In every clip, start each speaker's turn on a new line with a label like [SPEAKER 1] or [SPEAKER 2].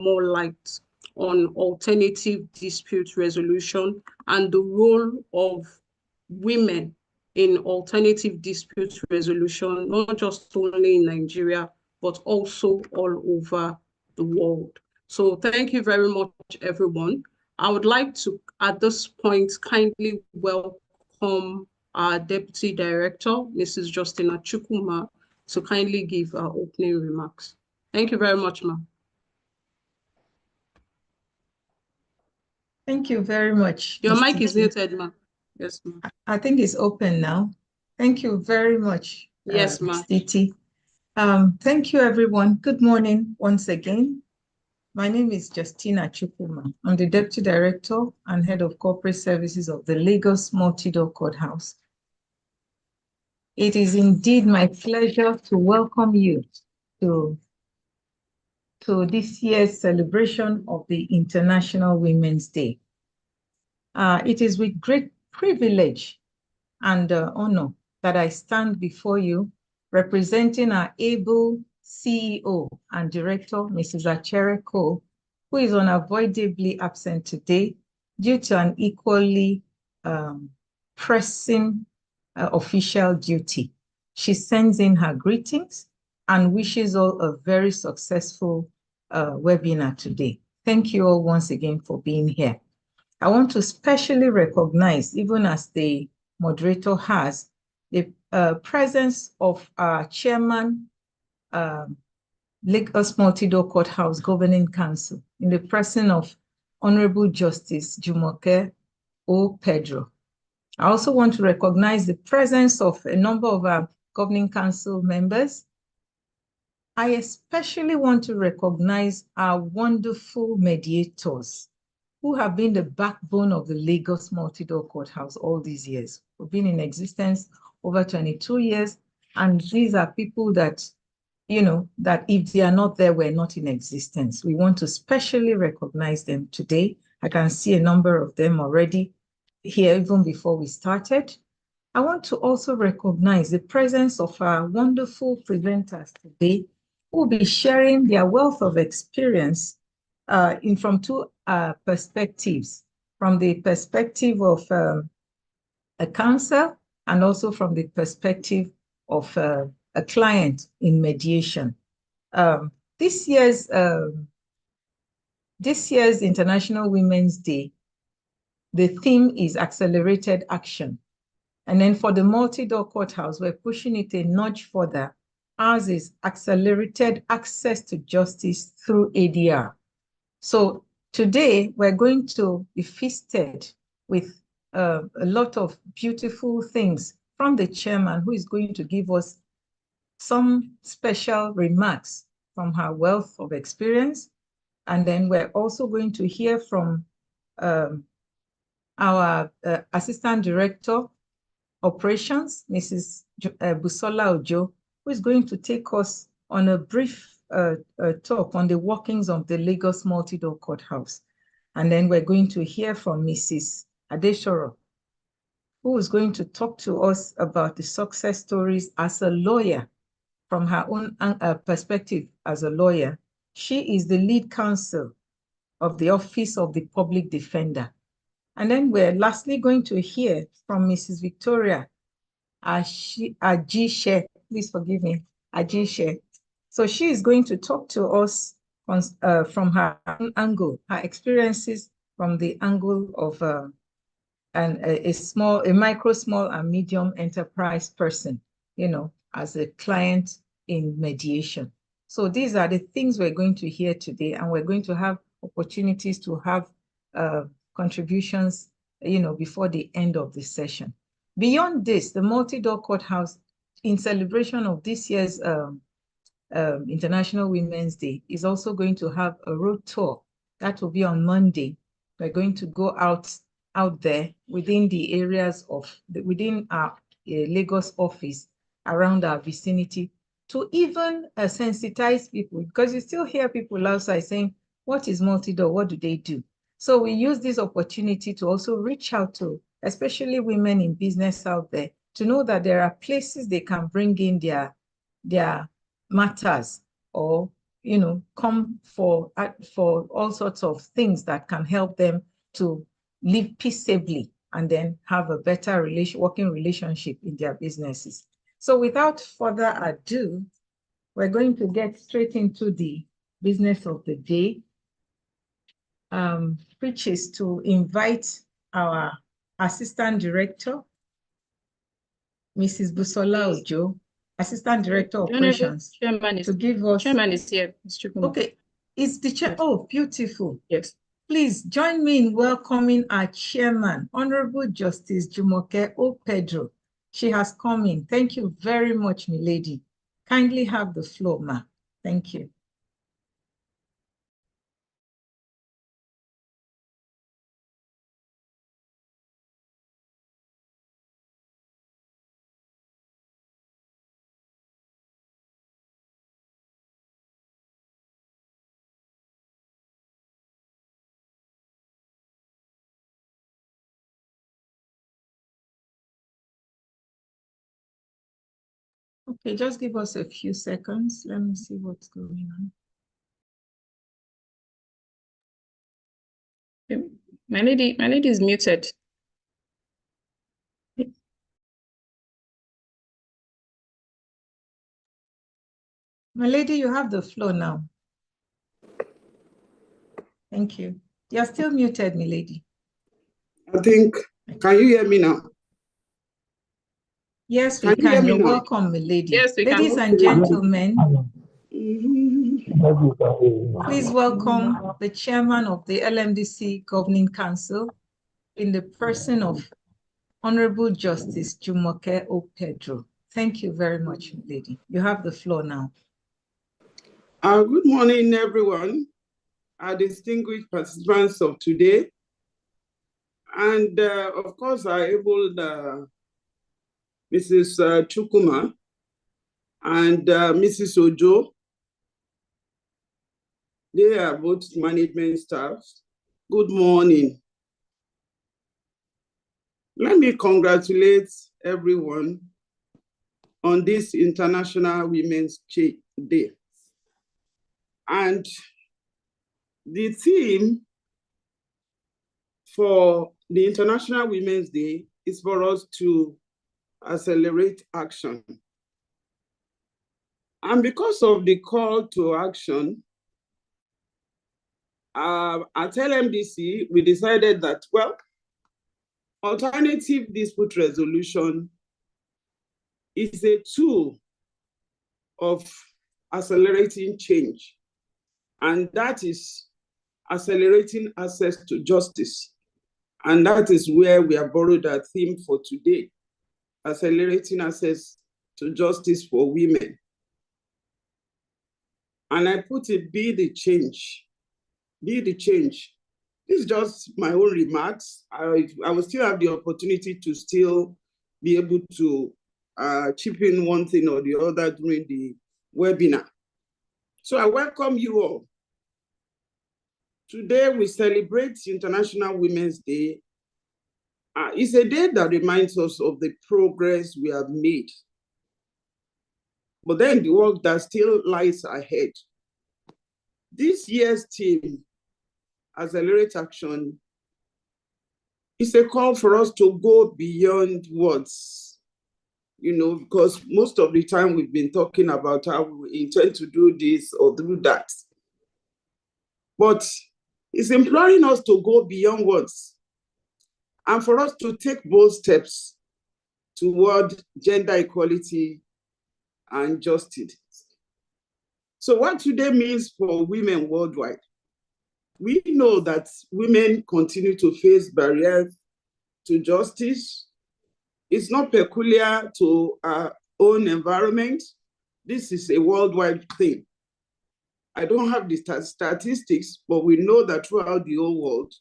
[SPEAKER 1] more light on alternative dispute resolution and the role of women in alternative dispute resolution, not just only in Nigeria, but also all over the world. So thank you very much, everyone. I would like to, at this point, kindly welcome our Deputy Director, Mrs. Justina Chukwuma, to kindly give our opening remarks. Thank you very much, ma'am.
[SPEAKER 2] Thank you very much.
[SPEAKER 1] Your mic is muted, ma'am. Yes, ma'am.
[SPEAKER 2] I think it's open now. Thank you very much.
[SPEAKER 1] Yes, ma'am.
[SPEAKER 2] Titi. Thank you, everyone. Good morning once again. My name is Justina Chukwuma. I'm the Deputy Director and Head of Corporate Services of the Lagos Multi-Door Courthouse. It is indeed my pleasure to welcome you to this year's celebration of the International Women's Day. It is with great privilege and honor that I stand before you representing our able CEO and Director, Mrs. Achere Cole, who is unavoidably absent today due to an equally pressing official duty. She sends in her greetings and wishes all a very successful webinar today. Thank you all once again for being here. I want to specially recognize, even as the moderator has, the presence of our chairman, Lagos Multi-Door Courthouse Governing Council, in the person of Honorable Justice Jumoke O. Pedro. I also want to recognize the presence of a number of our Governing Council members. I especially want to recognize our wonderful mediators who have been the backbone of the Lagos Multi-Door Courthouse all these years. We've been in existence over 22 years, and these are people that, you know, that if they are not there, we're not in existence. We want to specially recognize them today. I can see a number of them already here even before we started. I want to also recognize the presence of our wonderful presenters today who will be sharing their wealth of experience from two perspectives, from the perspective of a counsel and also from the perspective of a client in mediation. This year's International Women's Day, the theme is accelerated action. And then for the Multi-Door Courthouse, we're pushing it a notch further. Ours is accelerated access to justice through ADR. So today, we're going to be feasted with a lot of beautiful things from the chairman, who is going to give us some special remarks from her wealth of experience. And then we're also going to hear from our Assistant Director, Operations, Mrs. Busola Ojo, who is going to take us on a brief talk on the workings of the Lagos Multi-Door Courthouse. And then we're going to hear from Mrs. Adeshoro, who is going to talk to us about the success stories as a lawyer, from her own perspective as a lawyer. She is the lead counsel of the Office of the Public Defender. And then we're lastly going to hear from Mrs. Victoria Ajishe, please forgive me, Ajishe. So she is going to talk to us from her own angle, her experiences from the angle of a micro, small, and medium enterprise person, you know, as a client in mediation. So these are the things we're going to hear today, and we're going to have opportunities to have contributions, you know, before the end of the session. Beyond this, the Multi-Door Courthouse, in celebration of this year's International Women's Day, is also going to have a road tour. That will be on Monday. We're going to go out there within the areas of, within our Lagos office, around our vicinity, to even sensitize people, because you still hear people outside saying, what is multi-door? What do they do? So we use this opportunity to also reach out to, especially women in business out there, to know that there are places they can bring in their matters or come for all sorts of things that can help them to live peaceably and then have a better working relationship in their businesses. So without further ado, we're going to get straight into the business of the day, which is to invite our Assistant Director, Mrs. Busola Ojo, Assistant Director of Operations, to give us...
[SPEAKER 3] Chairman is here, Mr. Chukuma.
[SPEAKER 2] Okay, it's the chair.
[SPEAKER 3] Yes.
[SPEAKER 2] Oh, beautiful.
[SPEAKER 3] Yes.
[SPEAKER 2] Please join me in welcoming our chairman, Honorable Justice Jumoke O. Pedro. She has come in. Thank you very much, my lady. Kindly have the floor, ma. Thank you. Okay, just give us a few seconds. Let me see what's going on.
[SPEAKER 3] My lady is muted.
[SPEAKER 2] My lady, you have the floor now. Thank you. You're still muted, my lady.
[SPEAKER 4] I think, can you hear me now?
[SPEAKER 2] Yes, we can. You're welcome, my lady.
[SPEAKER 3] Yes, we can.
[SPEAKER 2] Ladies and gentlemen, please welcome the chairman of the LMDC Governing Council in the person of Honorable Justice Jumoke O. Pedro. Thank you very much, lady. You have the floor now.
[SPEAKER 4] Good morning, everyone, our distinguished participants of today. And of course, I able Mrs. Chukuma and Mrs. Ojo. They are both management staff. Good morning. Let me congratulate everyone on this International Women's Day. And the theme for the International Women's Day is for us to accelerate action. And because of the call to action, at LMDC, we decided that, well, alternative dispute resolution is a tool of accelerating change, and that is accelerating access to justice. And that is where we have borrowed our theme for today, accelerating access to justice for women. And I put it, be the change. Be the change. This is just my own remarks. I will still have the opportunity to still be able to chip in one thing or the other during the webinar. So I welcome you all. Today we celebrate International Women's Day. It's a day that reminds us of the progress we have made, but then the work that still lies ahead. This year's theme, Accelerate Action, is a call for us to go beyond words, because most of the time we've been talking about how we intend to do this or do that. But it's imploring us to go beyond words and for us to take bold steps toward gender equality and justice. So what today means for women worldwide, we know that women continue to face barriers to justice. It's not peculiar to our own environment. This is a worldwide thing. I don't have the statistics, but we know that throughout the whole world,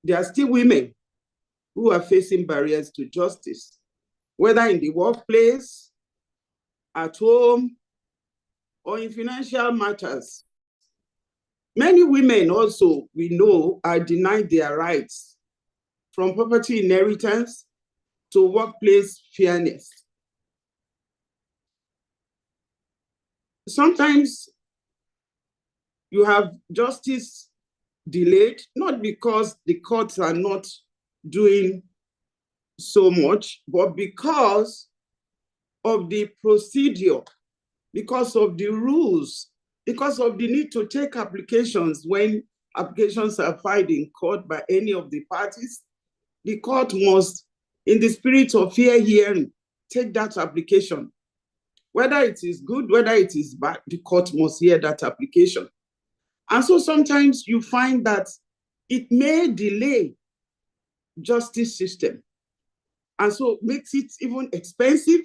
[SPEAKER 4] there are still women who are facing barriers to justice, whether in the workplace, at home, or in financial matters. Many women also, we know, are denied their rights, from property inheritance to workplace fairness. Sometimes you have justice delayed, not because the courts are not doing so much, but because of the procedure, because of the rules, because of the need to take applications when applications are filed in court by any of the parties. The court must, in the spirit of fair hearing, take that application. Whether it is good, whether it is bad, the court must hear that application. And so sometimes you find that it may delay justice system. And so makes it even expensive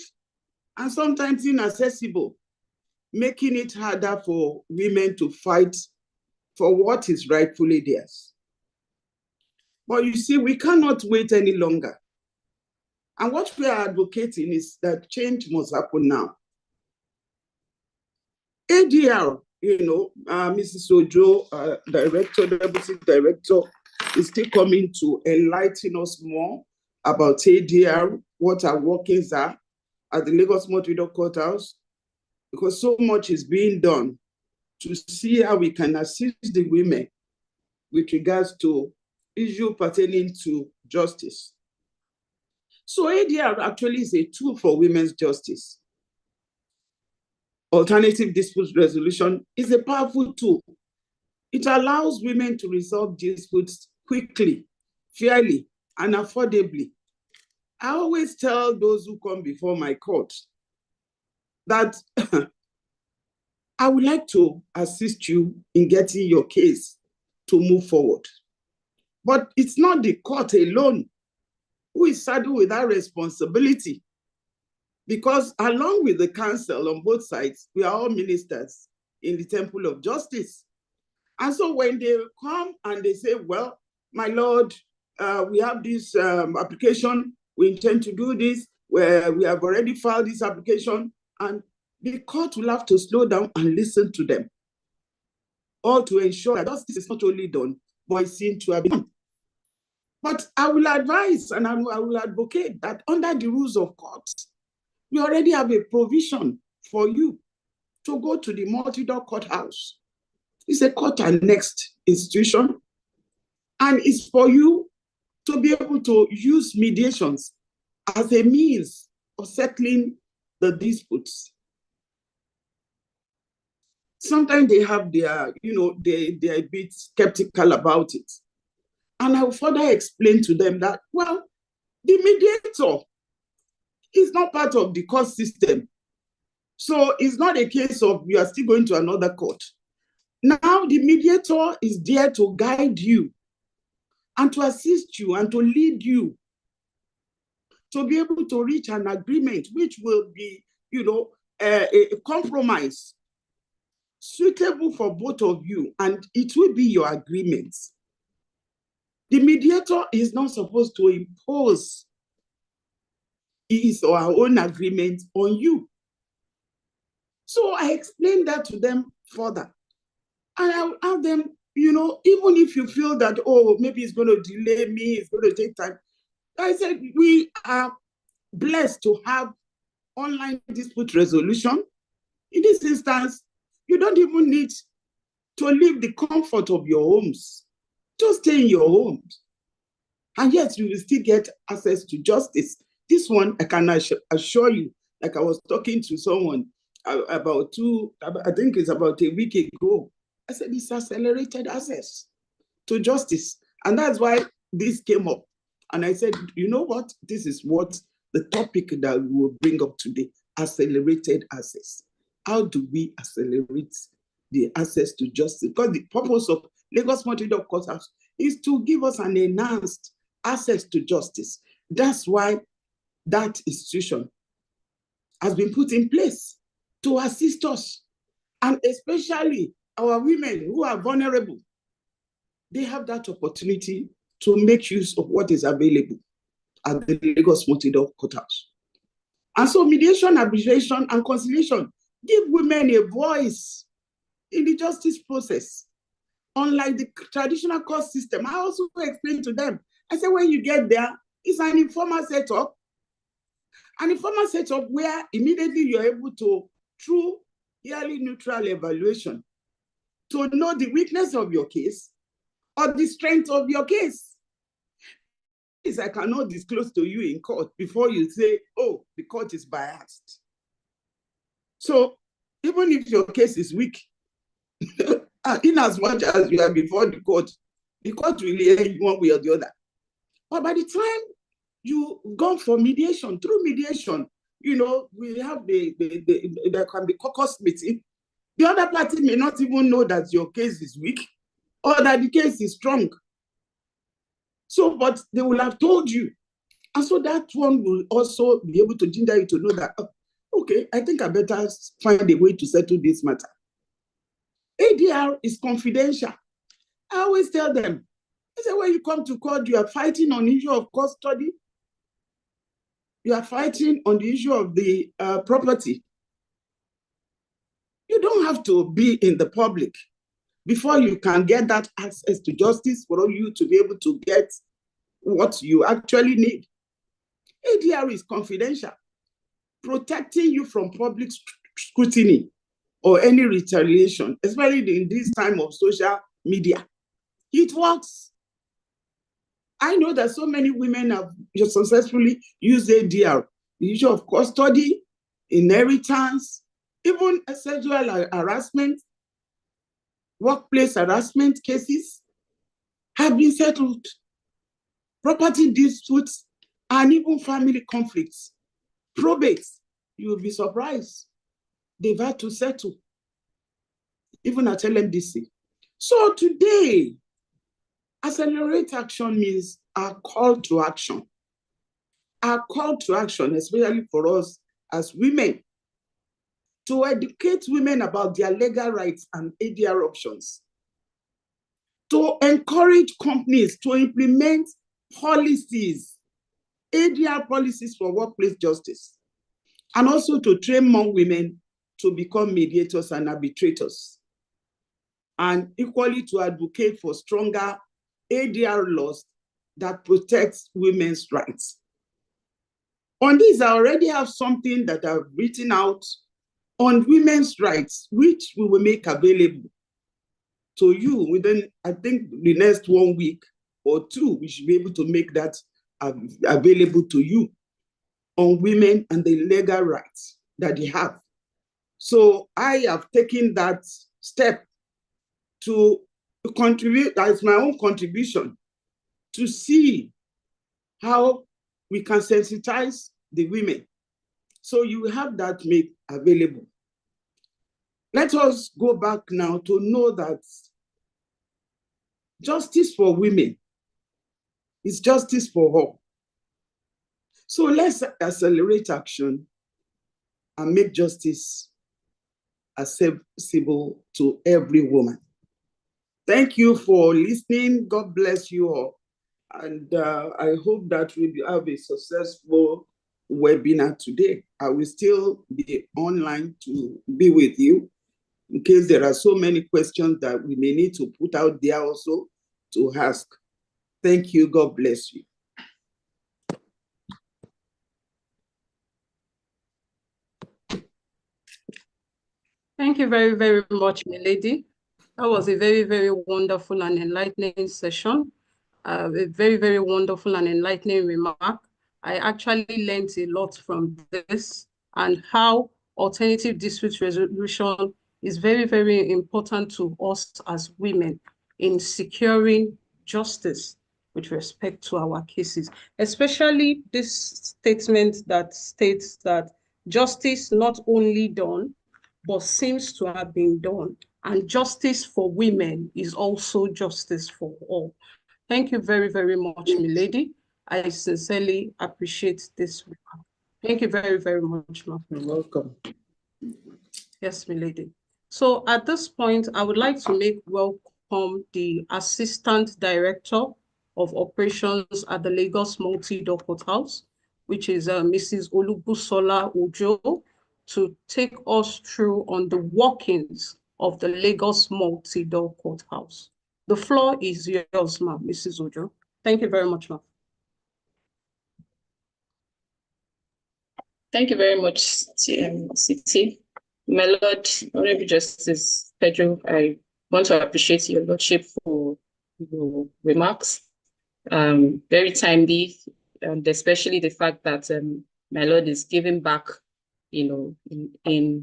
[SPEAKER 4] and sometimes inaccessible, making it harder for women to fight for what is rightfully theirs. But you see, we cannot wait any longer. And what we are advocating is that change must happen now. ADR, Mrs. Ojo, Deputy Director, is still coming to enlighten us more about ADR, what our workings are at the Lagos Multi-Door Courthouse, because so much is being done to see how we can assist the women with regards to issues pertaining to justice. So ADR actually is a tool for women's justice. Alternative dispute resolution is a powerful tool. It allows women to resolve disputes quickly, fairly, and affordably. I always tell those who come before my court that I would like to assist you in getting your case to move forward. But it's not the court alone who is saddled with that responsibility, because along with the council on both sides, we are all ministers in the Temple of Justice. And so when they come and they say, well, my Lord, we have this application, we intend to do this, where we have already filed this application, and the court will have to slow down and listen to them, all to ensure that justice is not only done, but it's seen to have been done. But I will advise and I will advocate that under the rules of courts, we already have a provision for you to go to the Multi-Door Courthouse. It's a court-annexed institution, and it's for you to be able to use mediations as a means of settling the disputes. Sometimes they have their, they're a bit skeptical about it. And I will further explain to them that, well, the mediator is not part of the court system. So it's not a case of you are still going to another court. Now the mediator is there to guide you and to assist you and to lead you to be able to reach an agreement which will be, a compromise suitable for both of you, and it will be your agreement. The mediator is not supposed to impose his or her own agreement on you. So I explained that to them further. And I will ask them, even if you feel that, oh, maybe it's going to delay me, it's going to take time. I said, we are blessed to have online dispute resolution. In this instance, you don't even need to leave the comfort of your homes. Just stay in your homes. And yes, you will still get access to justice. This one, I can assure you, like I was talking to someone about I think it's about a week ago. I said, it's accelerated access to justice. And that's why this came up. And I said, you know what? This is what the topic that we will bring up today, accelerated access. How do we accelerate the access to justice? Because the purpose of Lagos Multi-Door Courthouse is to give us an enhanced access to justice. That's why that institution has been put in place to assist us, and especially our women who are vulnerable. They have that opportunity to make use of what is available at the Lagos Multi-Door Courthouse. And so mediation, arbitration, and conciliation give women a voice in the justice process. Unlike the traditional court system, I also explained to them, I said, when you get there, it's an informal setup. An informal setup where immediately you're able to, through yearly neutral evaluation, to know the weakness of your case or the strength of your case. This I cannot disclose to you in court before you say, oh, the court is biased. So even if your case is weak, in as much as you are before the court will hear you one way or the other. But by the time you go for mediation, through mediation, you know, we have there can be caucus meeting. The other party may not even know that your case is weak or that the case is strong. So, but they will have told you. And so that one will also be able to ginger you to know that, okay, I think I better find a way to settle this matter. ADR is confidential. I always tell them, I say, when you come to court, you are fighting on the issue of custody. You are fighting on the issue of the property. You don't have to be in the public before you can get that access to justice for you to be able to get what you actually need. ADR is confidential, protecting you from public scrutiny or any retaliation, especially in this time of social media. It works. I know that so many women have just successfully used ADR, the issue of custody, inheritance, even sexual harassment, workplace harassment cases have been settled. Property disputes and even family conflicts, probates, you will be surprised. They've had to settle, even at LMDC. So today, accelerate action means a call to action. A call to action, especially for us as women, to educate women about their legal rights and ADR options, to encourage companies to implement policies, ADR policies for workplace justice, and also to train more women to become mediators and arbitrators, and equally to advocate for stronger ADR laws that protects women's rights. On this, I already have something that I've written out on women's rights, which we will make available to you within, I think, the next 1 week or two. We should be able to make that available to you on women and the legal rights that they have. So I have taken that step to contribute, as my own contribution, to see how we can sensitize the women. So you will have that made available. Let us go back now to know that justice for women is justice for all. So let's accelerate action and make justice accessible to every woman. Thank you for listening. God bless you all. And I hope that we have a successful webinar today. I will still be online to be with you in case there are so many questions that we may need to put out there also to ask. Thank you. God bless you.
[SPEAKER 1] Thank you very, very much, milady. That was a very, very wonderful and enlightening session. A very, very wonderful and enlightening remark. I actually learned a lot from this, and how alternative dispute resolution is very, very important to us as women in securing justice with respect to our cases, especially this statement that states that justice not only done, but seems to have been done. And justice for women is also justice for all. Thank you very, very much, milady. I sincerely appreciate this. Thank you very, very much, ma'am.
[SPEAKER 4] You're welcome.
[SPEAKER 1] Yes, milady. So at this point, I would like to make welcome the Assistant Director of Operations at the Lagos Multi-Door Courthouse, which is Mrs. Olubusola Ojo, to take us through on the workings of the Lagos Multi-Door Courthouse. The floor is yours, ma'am, Mrs. Ojo. Thank you very much, ma'am.
[SPEAKER 3] Thank you very much, CT. My Lord, Honorable Justice Pedro, I want to appreciate your lordship for your remarks. Very timely, and especially the fact that my lord is giving back, in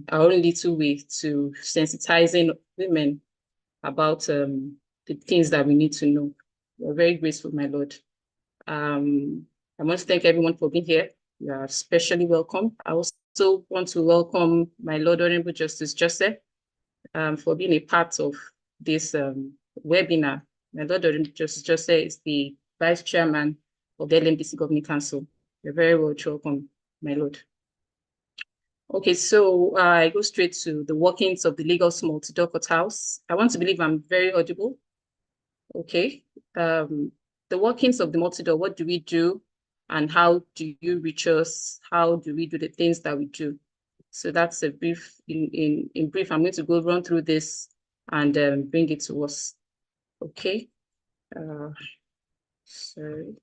[SPEAKER 3] our own little way to sensitizing women about the things that we need to know. We're very grateful, my lord. I want to thank everyone for being here. You are especially welcome. I also want to welcome my Lord Honorable Justice Joseph for being a part of this webinar. My Lord Honorable Justice Joseph is the Vice Chairman of the LMDC Governing Council. You're very welcome, my Lord. Okay, so I go straight to the workings of the Lagos Multi-Door Courthouse. I want to believe I'm very audible. Okay. The workings of the multi-door, what do we do? And how do you reach us? How do we do the things that we do? So that's a brief, in brief, I'm going to run through this and bring it to us. Okay. Sorry.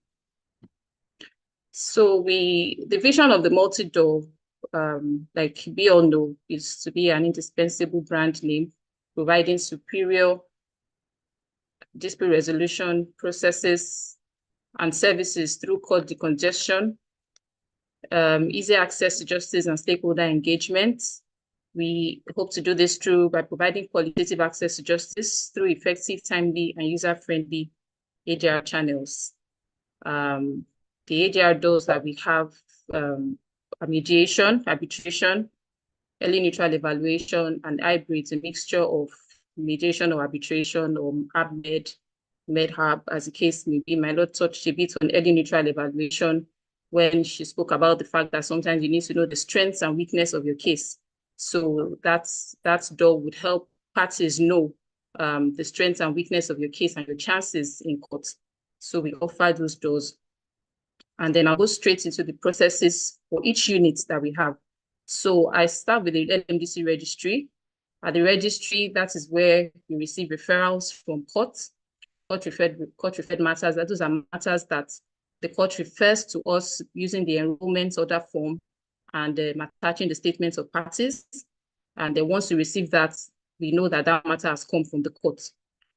[SPEAKER 3] So the vision of the multi-door, like we all know, is to be an indispensable brand name, providing superior dispute resolution processes and services through court decongestion, easy access to justice and stakeholder engagement. We hope to do this by providing qualitative access to justice through effective, timely, and user-friendly ADR channels. The ADR doors that we have are mediation, arbitration, early neutral evaluation, and hybrids, a mixture of mediation or arbitration or ABMED, MedHub, as the case may be. My Lord touched a bit on early neutral evaluation when she spoke about the fact that sometimes you need to know the strengths and weakness of your case. So that door would help parties know the strengths and weakness of your case and your chances in court. So we offer those doors. And then I'll go straight into the processes for each unit that we have. So I start with the LMDC registry. At the registry, that is where we receive referrals from court referred matters. Those are matters that the court refers to us using the enrollment order form and attaching the statements of parties. And then once we receive that, we know that that matter has come from the court.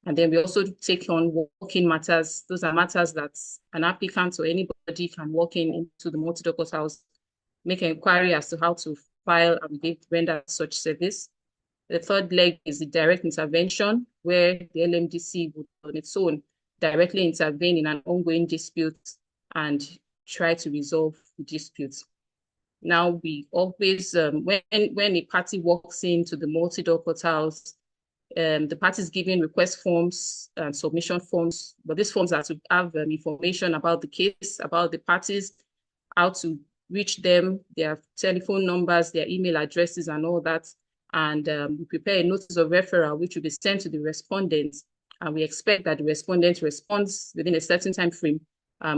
[SPEAKER 3] And then we also take on walk-in matters. Those are matters that an applicant or anybody can walk into the multi-door courthouse, make an inquiry as to how to file and render such service. The third leg is the direct intervention, where the LMDC would on its own directly intervene in an ongoing dispute and try to resolve the dispute. Now, we always, when a party walks into the multi-door courthouse, the party is given request forms and submission forms, but these forms are to have information about the case, about the parties, how to reach them, their telephone numbers, their email addresses, and all that. And we prepare a notice of referral, which will be sent to the respondent. And we expect that the respondent responds within a certain time frame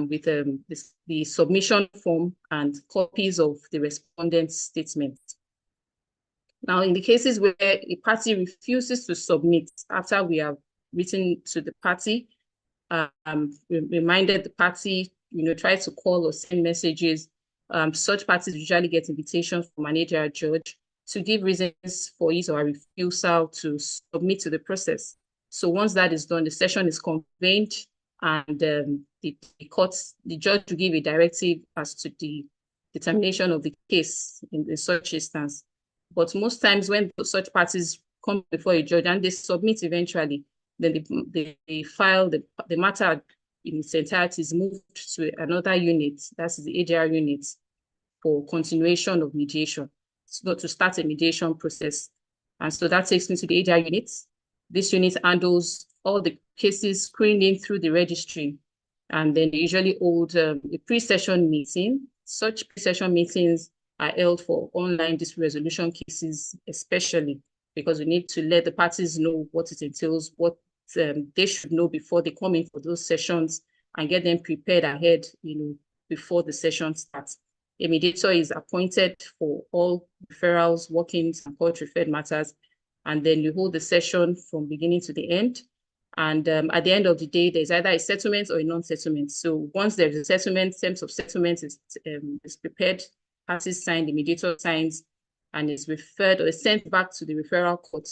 [SPEAKER 3] with the submission form and copies of the respondent's statement. Now, in the cases where a party refuses to submit after we have written to the party, reminded the party, try to call or send messages. Such parties usually get invitations from an ADR judge to give reasons for his or her refusal to submit to the process. So once that is done, the session is convened, and the judge will give a directive as to the determination of the case in such instance. But most times when such parties come before a judge and they submit eventually, then they file the matter in its entirety is moved to another unit, that's the ADR unit, for continuation of mediation. So to start a mediation process. And so that takes me to the ADR unit. This unit handles all the cases screening through the registry. And then they usually hold a pre-session meeting. Such pre-session meetings are held for online dispute resolution cases, especially because we need to let the parties know what it entails, what they should know before they come in for those sessions, and get them prepared ahead, before the session starts. A mediator is appointed for all referrals, walk-ins, and court-referred matters, and then you hold the session from beginning to the end. And at the end of the day, there's either a settlement or a non-settlement. So once there's a settlement, terms of settlement is prepared, parties sign, the mediator signs, and is referred or is sent back to the referral court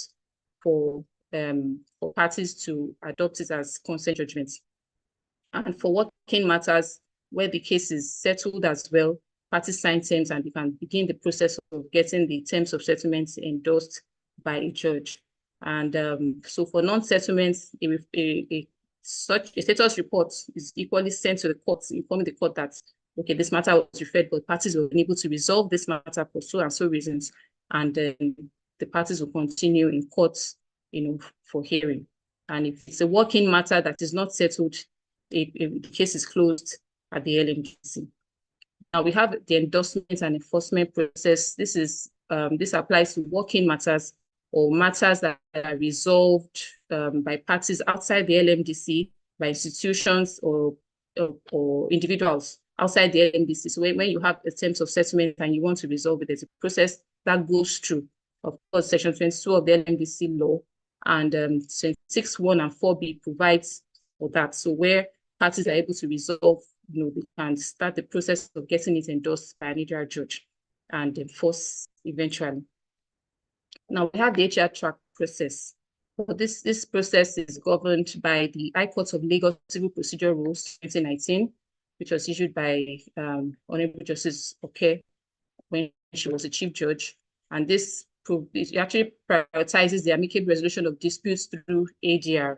[SPEAKER 3] for for parties to adopt it as consent judgment. And for working matters where the case is settled as well, parties sign terms and you can begin the process of getting the terms of settlement endorsed by a judge. And so for non-settlements, such a status report is equally sent to the court, informing the court that, okay, this matter was referred, but parties were unable to resolve this matter for so and so reasons. And then the parties will continue in court, for hearing. And if it's a working matter that is not settled, the case is closed at the LMDC. Now we have the endorsement and enforcement process. This applies to working matters or matters that are resolved by parties outside the LMDC, by institutions or individuals outside the LMDC. So when you have a terms of settlement and you want to resolve it, there's a process that goes through, of course, Section 22 of the LMDC law, and 26(1) and 4B provides for that. So where parties are able to resolve, they can start the process of getting it endorsed by an HR judge and enforce eventually. Now we have the HR track process. So this process is governed by the High Court of Lagos Civil Procedure Rules 2019, which was issued by Honorable Justice Oke when she was a chief judge. And this actually prioritizes the amicable resolution of disputes through ADR.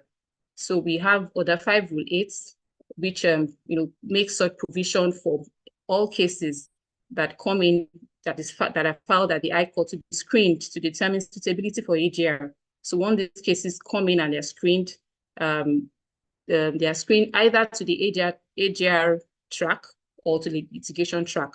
[SPEAKER 3] So we have Order 5 Rule 8, which makes such provision for all cases that come in that are filed at the High Court to be screened to determine suitability for AGR. So once these cases come in and they're screened, they are screened either to the AGR track or to the litigation track.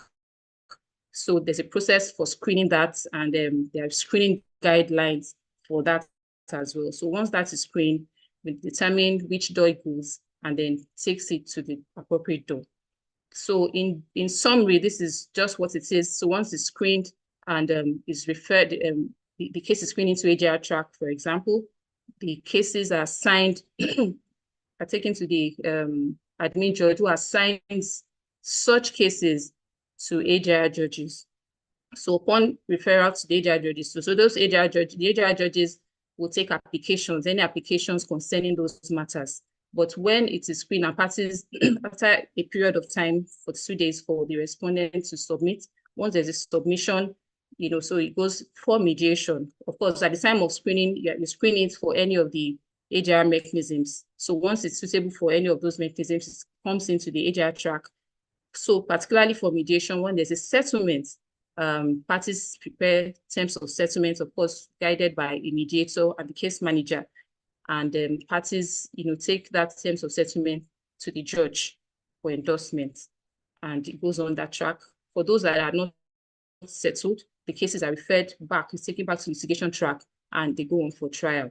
[SPEAKER 3] So there's a process for screening that, and there are screening guidelines for that as well. So once that is screened, we determine which door it goes and then takes it to the appropriate door. So in summary, this is just what it is. So once it's screened and is referred, the case is screened into AGR track, for example, the cases are assigned, are taken to the admin judge who assigns such cases to AGR judges. So upon referral to the AGR judges, so those the AGR judges will take applications, any applications concerning those matters. But when it is screened and parties, after a period of time for 2 days for the respondent to submit, once there's a submission, so it goes for mediation. Of course, at the time of screening, you're screening it for any of the AGR mechanisms. So once it's suitable for any of those mechanisms, it comes into the AGR track. So particularly for mediation, when there's a settlement, parties prepare terms of settlement, of course, guided by a mediator and the case manager. And parties, take that terms of settlement to the judge for endorsement. And it goes on that track. For those that are not settled, the cases are referred back, it's taken back to the litigation track, and they go on for trial.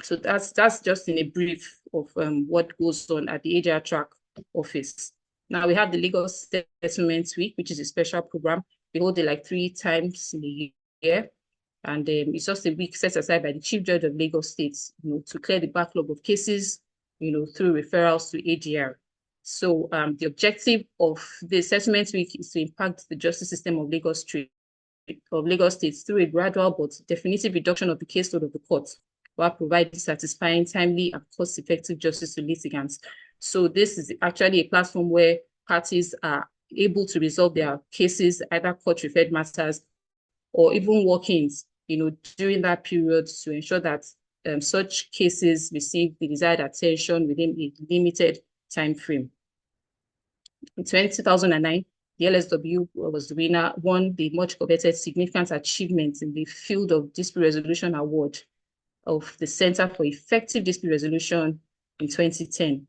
[SPEAKER 3] So that's just in a brief of what goes on at the AGR track office. Now we have the Legal Settlement Week, which is a special program. We hold it like 3 times in a year. And it's just a week set aside by the Chief Judge of Lagos State, to clear the backlog of cases, through referrals to AGR. So the objective of the Settlement Week is to impact the justice system of Lagos State through a gradual but definitive reduction of the caseload of the court, while providing satisfying, timely, and cost-effective justice to litigants. So this is actually a platform where parties are able to resolve their cases, either court-referred matters or even walk-ins, during that period, to ensure that such cases receive the desired attention within a limited time frame. In 2009, the LSW was the winner, won the much coveted significant achievements in the field of dispute resolution award of the Center for Effective Dispute Resolution in 2010.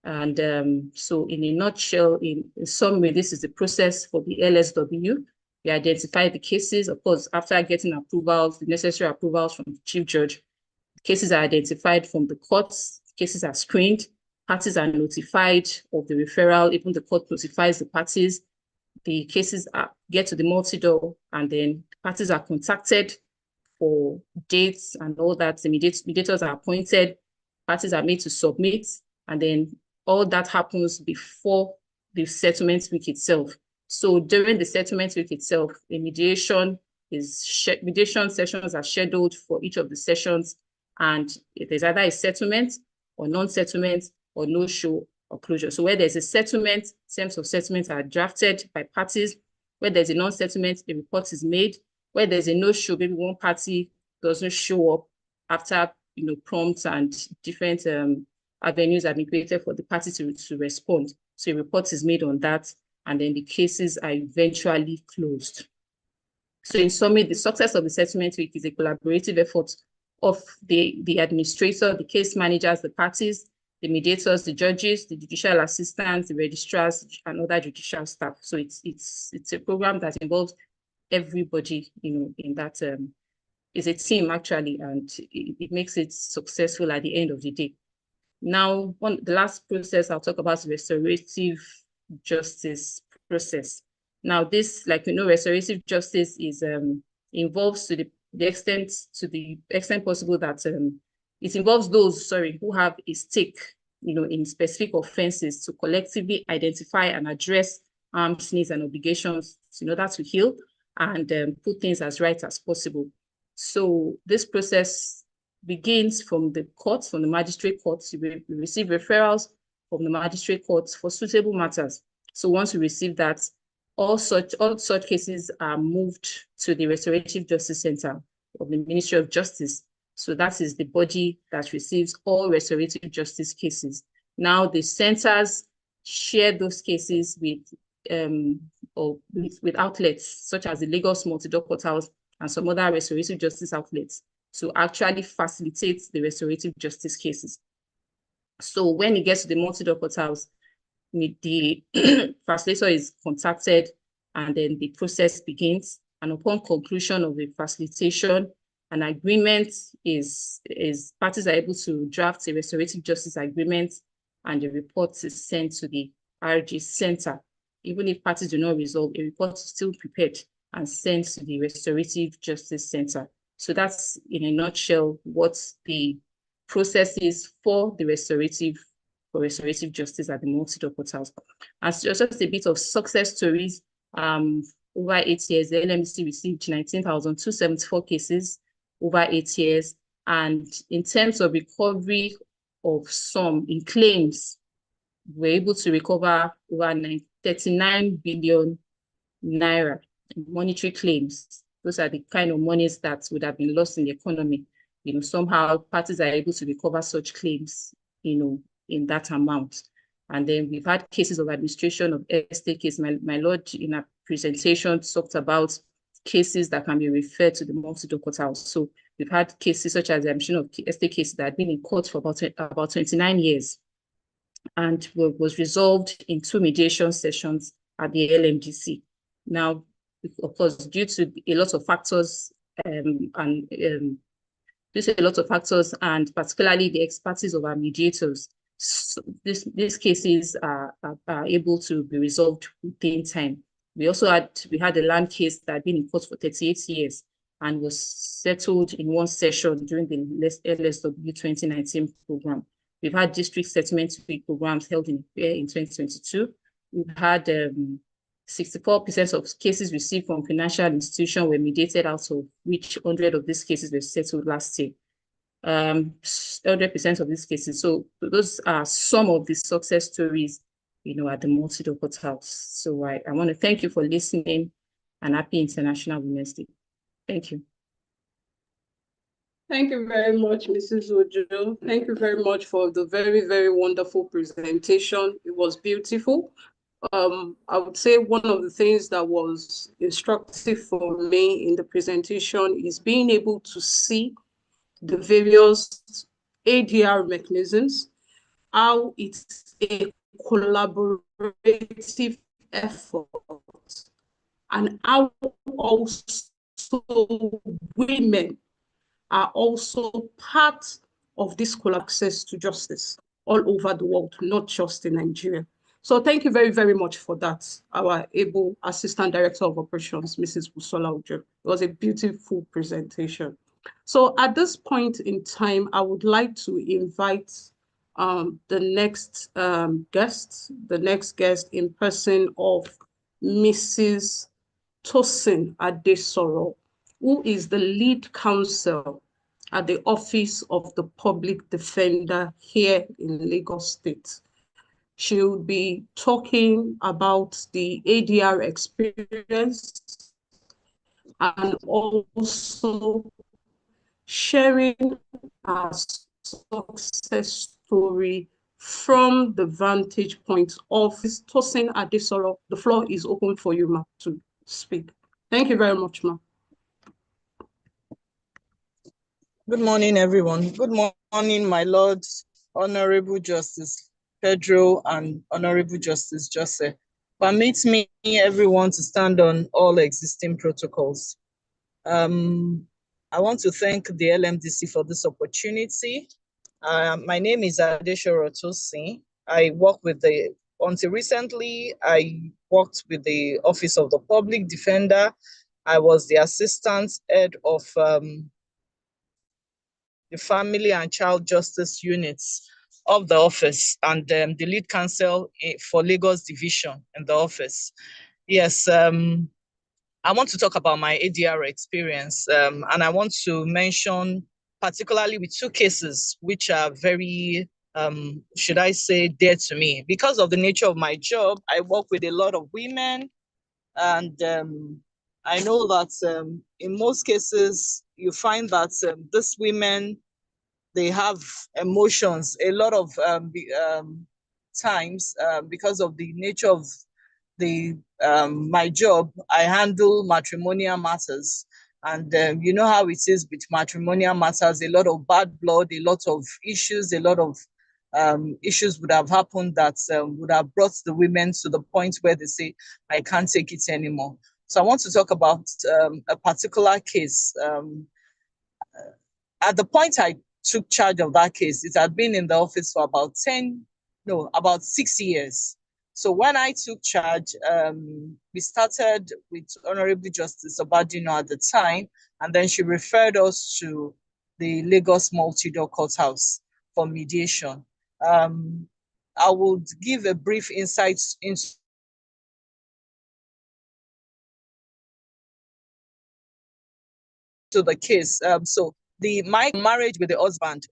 [SPEAKER 3] And so in a nutshell, in summary, this is the process for the LSW. We identify the cases, of course, after getting approvals, the necessary approvals from the Chief Judge. Cases are identified from the courts, cases are screened, parties are notified of the referral, even the court notifies the parties. The cases get to the multi-door, and then parties are contacted for dates and all that. The mediators are appointed, parties are made to submit, and then all that happens before the settlement week itself. So during the settlement week itself, the mediation sessions are scheduled for each of the sessions, and there's either a settlement or non-settlement or no show or closure. So where there's a settlement, terms of settlement are drafted by parties. Where there's a non-settlement, a report is made. Where there's a no-show, maybe one party doesn't show up after prompts and different avenues have been created for the party to respond. So a report is made on that, and then the cases are eventually closed. So in summary, the success of the settlement week is a collaborative effort of the administrator, the case managers, the parties, the mediators, the judges, the judicial assistants, the registrars, and other judicial staff. So it's a program that involves everybody, in that is a team actually, and it makes it successful at the end of the day. Now, the last process I'll talk about is restorative justice process. Now, this, restorative justice is involves to the extent possible that it involves those, who have a stake, in specific offenses to collectively identify and address harms, needs, and obligations in order to heal and put things as right as possible. So this process begins from the courts, from the magistrate courts. We receive referrals from the magistrate courts for suitable matters. So once we receive that, all such cases are moved to the Restorative Justice Center of the Ministry of Justice. So that is the body that receives all restorative justice cases. Now the centers share those cases with outlets such as the Lagos Multi-Door Portals and some other restorative justice outlets to actually facilitate the restorative justice cases. So when it gets to the Multi-Door Portals, the facilitator is contacted, and then the process begins. And upon conclusion of the facilitation, an agreement is parties are able to draft a restorative justice agreement, and the report is sent to the RG Center. Even if parties do not resolve, a report is still prepared and sent to the Restorative Justice Center. So that's, in a nutshell, what the process is for the restorative justice at the Multi-Door Portals. As just a bit of success stories, over 8 years, the LMC received 19,274 cases over 8 years. And in terms of recovery of sum in claims, we're able to recover over 39 billion naira in monetary claims. Those are the kind of monies that would have been lost in the economy. Somehow parties are able to recover such claims, in that amount. And then we've had cases of administration of estate case. My lord, in a presentation, talked about cases that can be referred to the Multi-Door Portals. So we've had cases such as the administration of estate cases that had been in court for about 29 years and was resolved in 2 mediation sessions at the LMDC. Now, of course, due to a lot of factors and particularly the expertise of our mediators, so these cases are able to be resolved within time. We had a land case that had been in court for 38 years and was settled in 1 session during the LSW 2019 program. We've had district settlement programs held in 2022. We've had 64% of cases received from financial institutions were mediated, out of which 100 of these cases were settled last year. 100% of these cases. So those are some of the success stories, at the Multi-Door Portals. So I want to thank you for listening, and happy International Women's Day. Thank you.
[SPEAKER 1] Thank you very much, Mrs. Ojo. Thank you very much for the very, very wonderful presentation. It was beautiful. I would say one of the things that was instructive for me in the presentation is being able to see the various ADR mechanisms, how it's a collaborative effort, and how also women are also part of this access to justice all over the world, not just in Nigeria. So thank you very, very much for that, our able Assistant Director of Operations, Mrs. Busola Ojo. It was a beautiful presentation. So at this point in time, I would like to invite the next guest in person of Mrs. Tosin Adesoro, who is the lead counsel at the Office of the Public Defender here in Lagos State. She will be talking about the ADR experience and also sharing a success story from the vantage point of Tosin Adesoro. The floor is open for you, ma, to speak. Thank you very much, ma.
[SPEAKER 5] Good morning, everyone. Good morning, my Lord, Honorable Justice Pedro and Honorable Justice Joseph. Permit me, everyone, to stand on all existing protocols. I want to thank the LMDC for this opportunity. My name is Adesoro Tosin. Until recently, I worked with the Office of the Public Defender. I was the assistant head of the Family and Child Justice Units of the office and the lead counsel for Lagos Division in the office. Yes, I want to talk about my ADR experience, and I want to mention particularly with two cases which are very, should I say, dear to me. Because of the nature of my job, I work with a lot of women, and I know that in most cases, you find that these women, they have emotions a lot of times because of the nature of my job. I handle matrimonial matters, and you know how it is with matrimonial matters. A lot of bad blood, a lot of issues, a lot of issues would have happened that would have brought the women to the point where they say, I can't take it anymore. So I want to talk about a particular case. At the point I took charge of that case, it had been in the office for about 6 years. So when I took charge, we started with Honorable Justice Obadino at the time, and then she referred us to the Lagos Multi-Door Courthouse for mediation. I would give a brief insight into the case. So my marriage with the husband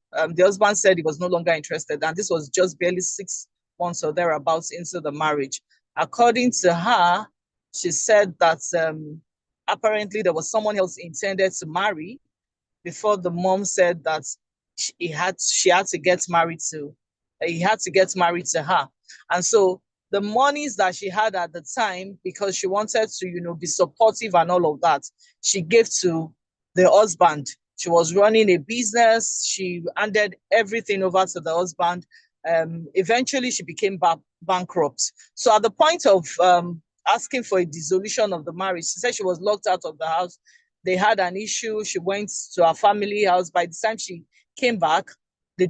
[SPEAKER 5] said he was no longer interested, and this was just barely 6 months or thereabouts into the marriage. According to her, she said that apparently there was someone else intended to marry before the mom said that he had to get married to her. And so the monies that she had at the time, because she wanted to, be supportive and all of that, she gave to the husband. She was running a business. She handed everything over to the husband. Eventually, she became bankrupt. So at the point of asking for a dissolution of the marriage, she said she was locked out of the house. They had an issue. She went to her family house. By the time she came back, the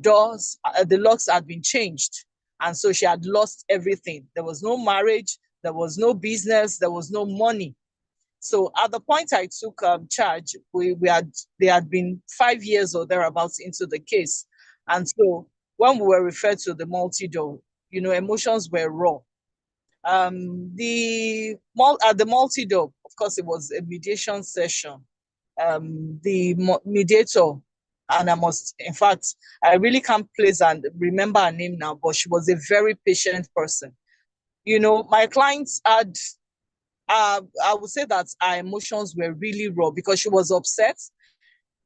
[SPEAKER 5] locks had been changed. And so she had lost everything. There was no marriage. There was no business. There was no money. So at the point I took charge, they had been 5 years or thereabouts into the case. And so when we were referred to the multi-door, emotions were raw. At the multi-door, of course, it was a mediation session. The mediator, and I really can't place and remember her name now, but she was a very patient person. My clients had, I would say that our emotions were really raw because she was upset.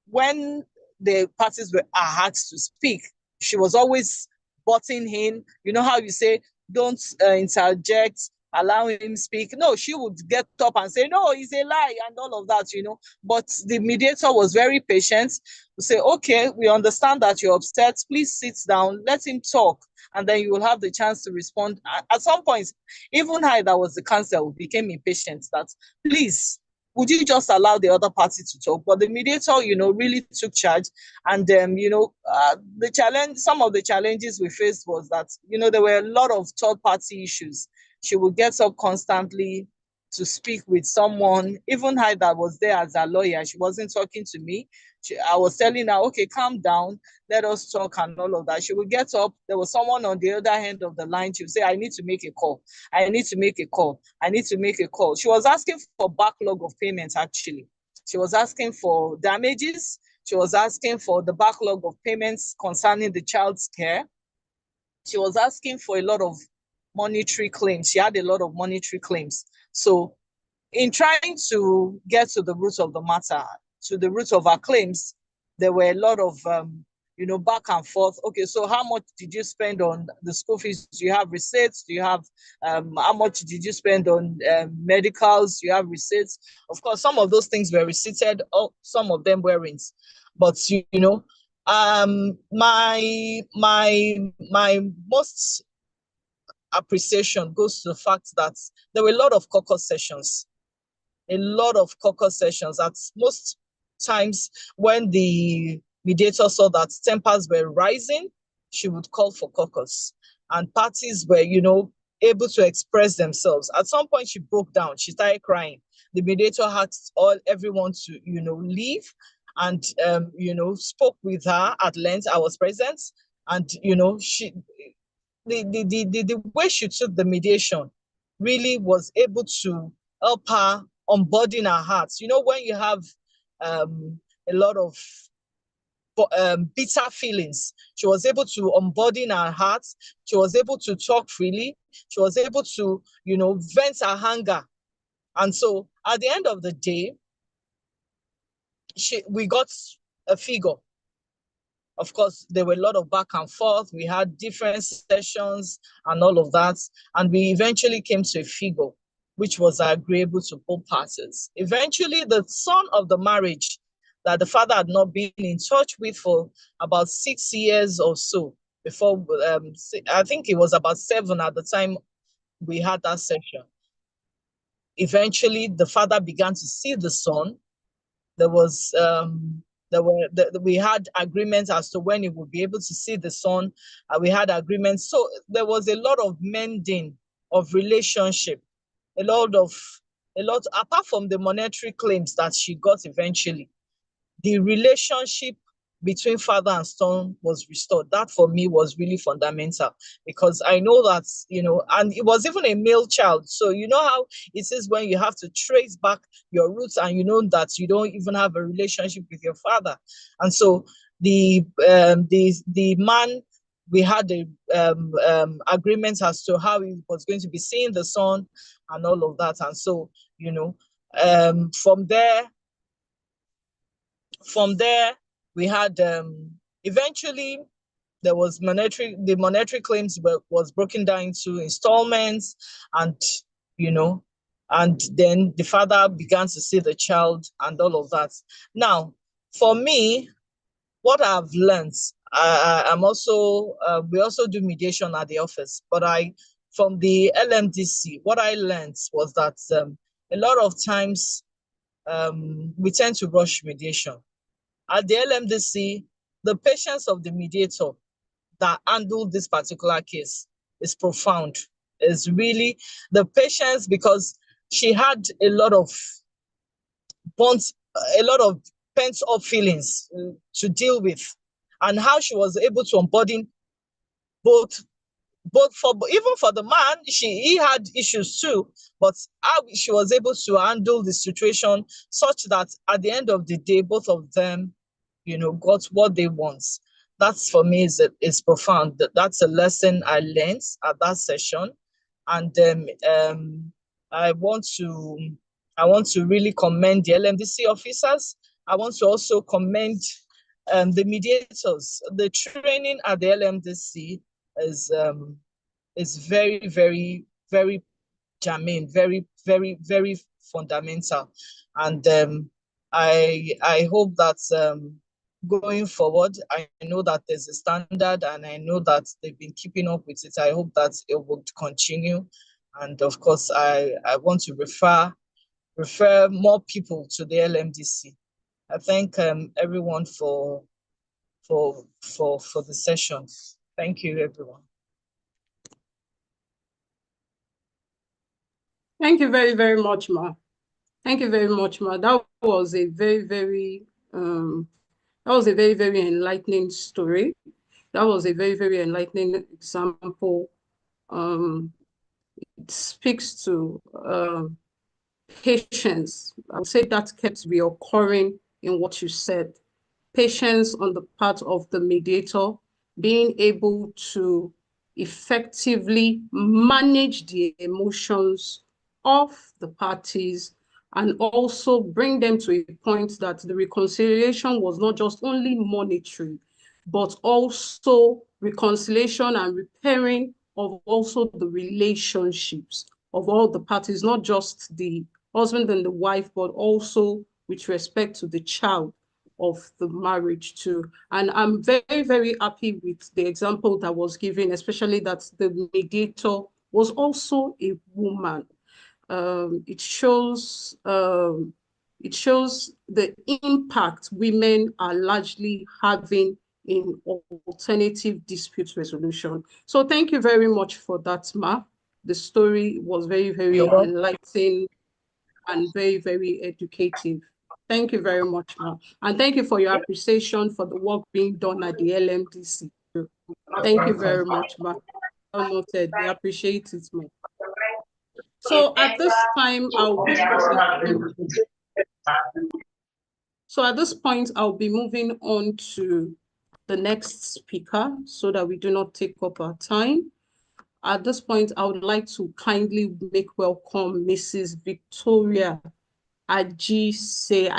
[SPEAKER 5] When the parties were asked to speak, she was always butting in. You know how you say, don't interject, allow him speak. No, she would get up and say, no, it's a lie and all of that, But the mediator was very patient to say, okay, we understand that you're upset. Please sit down, let him talk, and then you will have the chance to respond. At some point, even I, that was the counsel, became impatient that, please, would you just allow the other party to talk? But the mediator, really took charge. And, some of the challenges we faced was that, there were a lot of third party issues. She would get up constantly to speak with someone. Even I, that was there as a lawyer, she wasn't talking to me. I was telling her, okay, calm down, let us talk and all of that. She would get up. There was someone on the other end of the line. She would say, I need to make a call. I need to make a call. I need to make a call. She was asking for backlog of payments, actually. She was asking for damages. She was asking for the backlog of payments concerning the child's care. She was asking for a lot of monetary claims. She had a lot of monetary claims. So in trying to get to the root of the matter, to the root of her claims, there were a lot of, back and forth. Okay, so how much did you spend on the school fees? Do you have receipts? Do you have, how much did you spend on medicals? Do you have receipts? Of course, some of those things were receipted, some of them weren't. But, my most appreciation goes to the fact that there were a lot of caucus sessions. At most times when the mediator saw that tempers were rising, she would call for caucus, and parties were, able to express themselves. At some point, she broke down. She started crying. The mediator asked everyone to, leave, and spoke with her at length. I was present, and she, the way she took the mediation really was able to help her unburden her heart. When you have a lot of bitter feelings, she was able to unburden her heart. She was able to talk freely. She was able to, vent her anger. And so at the end of the day, we got a figure. Of course, there were a lot of back and forth. We had different sessions and all of that. And we eventually came to a figure which was agreeable to both parties. Eventually, the son of the marriage that the father had not been in touch with for about 6 years or so, before, I think it was about 7 at the time we had that session. Eventually, the father began to see the son. We had agreements as to when he would be able to see the son. We had agreements. So there was a lot of mending of relationship, a lot, apart from the monetary claims that she got eventually, the relationship between father and son was restored. That for me was really fundamental, because I know that, and it was even a male child. So you know how it is when you have to trace back your roots, and you know that you don't even have a relationship with your father. And so the man, we had the agreement as to how he was going to be seeing the son and all of that. And so, from there, we had eventually there was the monetary claims was broken down into installments, and and then the father began to see the child and all of that. Now, for me, what I've learned, I'm also we also do mediation at the office, but from the LMDC, what I learned was that a lot of times we tend to rush mediation. At the LMDC, the patience of the mediator that handled this particular case is profound. It's really the patience, because she had a lot of pent-up feelings to deal with, and how she was able to unburden both even for the man, he had issues too, but how she was able to handle the situation such that at the end of the day, both of them, got what they want. That's, for me, is profound. That's a lesson I learned at that session. And I want to really commend the LMDC officers. I want to also commend the mediators. The training at the LMDC is very, very, very germane, very, very, very fundamental. And I hope that going forward, I know that there's a standard, and I know that they've been keeping up with it. I hope that it would continue. And of course, I want to refer more people to the LMDC. I thank everyone for the session. Thank you, everyone.
[SPEAKER 1] Thank you very, very much, Ma. Thank you very much, Ma. That was a very, very very enlightening story. That was a very, very enlightening example. It speaks to patience. I would say that kept reoccurring in what you said. patience on the part of the mediator, being able to effectively manage the emotions of the parties, and also bring them to a point that the reconciliation was not just only monetary, but also reconciliation and repairing of also the relationships of all the parties, not just the husband and the wife, but also with respect to the child of the marriage too. And I'm very, very happy with the example that was given, especially that the mediator was also a woman. It shows the impact women are largely having in alternative dispute resolution. So thank you very much for that, Ma. The story was very, very enlightening and very, very educative. Thank you very much, Ma. And thank you for your appreciation for the work being done at the LMDC. Thank you very much, Ma. Well noted. We appreciate it, Ma. So at this time, I'll be moving on to the next speaker so that we do not take up our time. At this point, I would like to kindly make welcome Mrs. Victoria Ajise.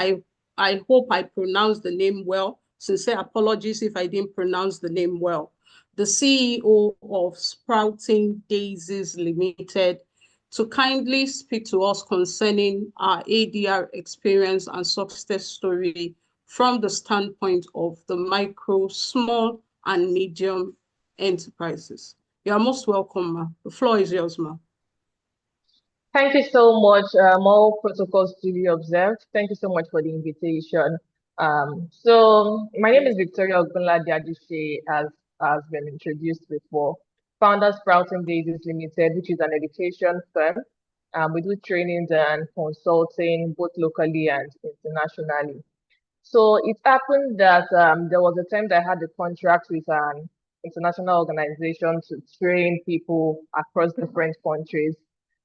[SPEAKER 1] I hope I pronounced the name well. Sincere apologies if I didn't pronounce the name well. The CEO of Sprouting Daisies Limited, to kindly speak to us concerning our ADR experience and success story from the standpoint of the micro, small, and medium enterprises. You are most welcome, Ma. The floor is yours, Ma.
[SPEAKER 6] Thank you so much. All protocols to be observed. Thank you so much for the invitation. So my name is Victoria Ogunlade Adise, as been introduced before. Founder Sprouting Daisies Limited, which is an education firm. We do trainings and consulting both locally and internationally. So it happened that there was a time that I had a contract with an international organization to train people across different countries.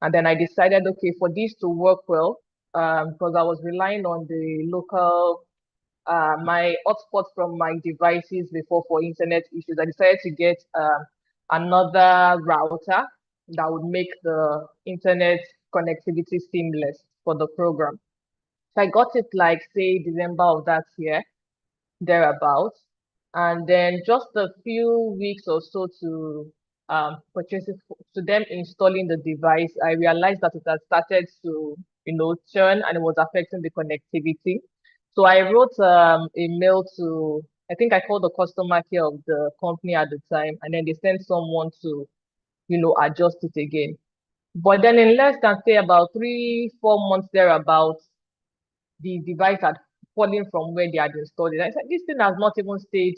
[SPEAKER 6] And then I decided, okay, for this to work well, because I was relying on the local, my hotspot from my devices before for internet issues, I decided to get another router that would make the internet connectivity seamless for the program. So I got it like, say, December of that year, thereabouts. And then just a few weeks or so to purchase it, to them installing the device, I realized that it had started to, churn, and it was affecting the connectivity. So I wrote a mail to, I think I called the customer care of the company at the time, and then they sent someone to, adjust it again. But then in less than, say, about 3-4 months thereabouts, the device had fallen from where they had installed it. I said, this thing has not even stayed,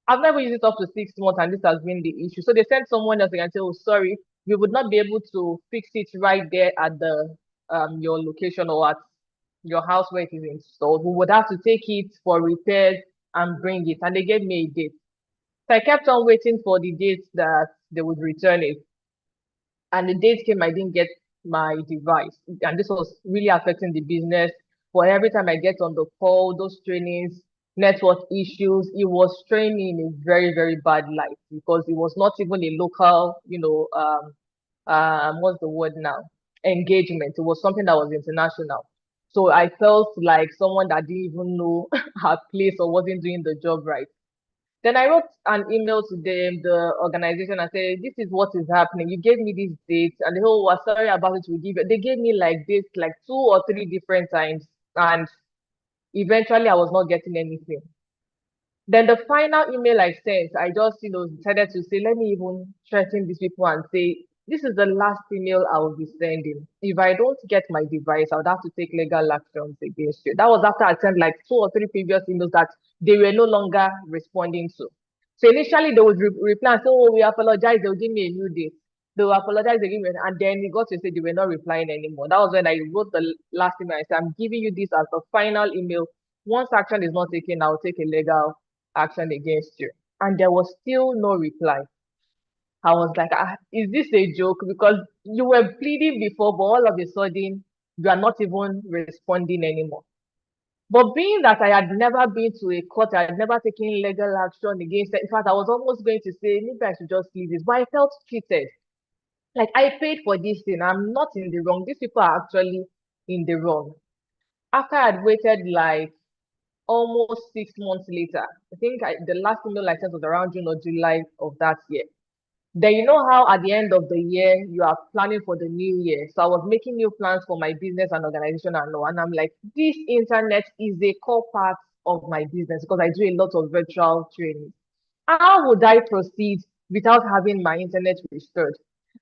[SPEAKER 6] I've never used it up to 6 months, and this has been the issue. So they sent someone else and say, oh, sorry, we would not be able to fix it right there at the your location or at your house where it is installed. We would have to take it for repairs and bring it. And they gave me a date. So I kept on waiting for the date that they would return it. And the date came, I didn't get my device. And this was really affecting the business. For every time I get on the call, those trainings, network issues, it was straining in a very, very bad light because it was not even a local, what's the word now? Engagement. It was something that was international. So I felt like someone that didn't even know her place or wasn't doing the job right. Then I wrote an email to them, the organization, and said, this is what is happening. You gave me these dates, and they were sorry about it. They gave me like this, like 2 or 3 different times, and eventually I was not getting anything. Then the final email I sent, I just, decided to say, let me even threaten these people and say, this is the last email I will be sending. If I don't get my device, I would have to take legal actions against you. That was after I sent like 2 or 3 previous emails that they were no longer responding to. So initially they would reply and say, oh, we apologize, they'll give me a new date. They'll apologize, they'll give me, and then it got to say they were not replying anymore. That was when I wrote the last email. I said, I'm giving you this as the final email. Once action is not taken, I'll take a legal action against you. And there was still no reply. I was like, is this a joke? Because you were pleading before, but all of a sudden, you are not even responding anymore. But being that I had never been to a court, I had never taken legal action against it. In fact, I was almost going to say, maybe I should just leave this, but I felt cheated. Like, I paid for this thing. I'm not in the wrong. These people are actually in the wrong. After I'd waited like almost 6 months later, I think the last email I sent was around June or July of that year. Then you know how at the end of the year you are planning for the new year. So I was making new plans for my business and organization and all. And I'm like, this internet is a core part of my business because I do a lot of virtual training. How would I proceed without having my internet restored?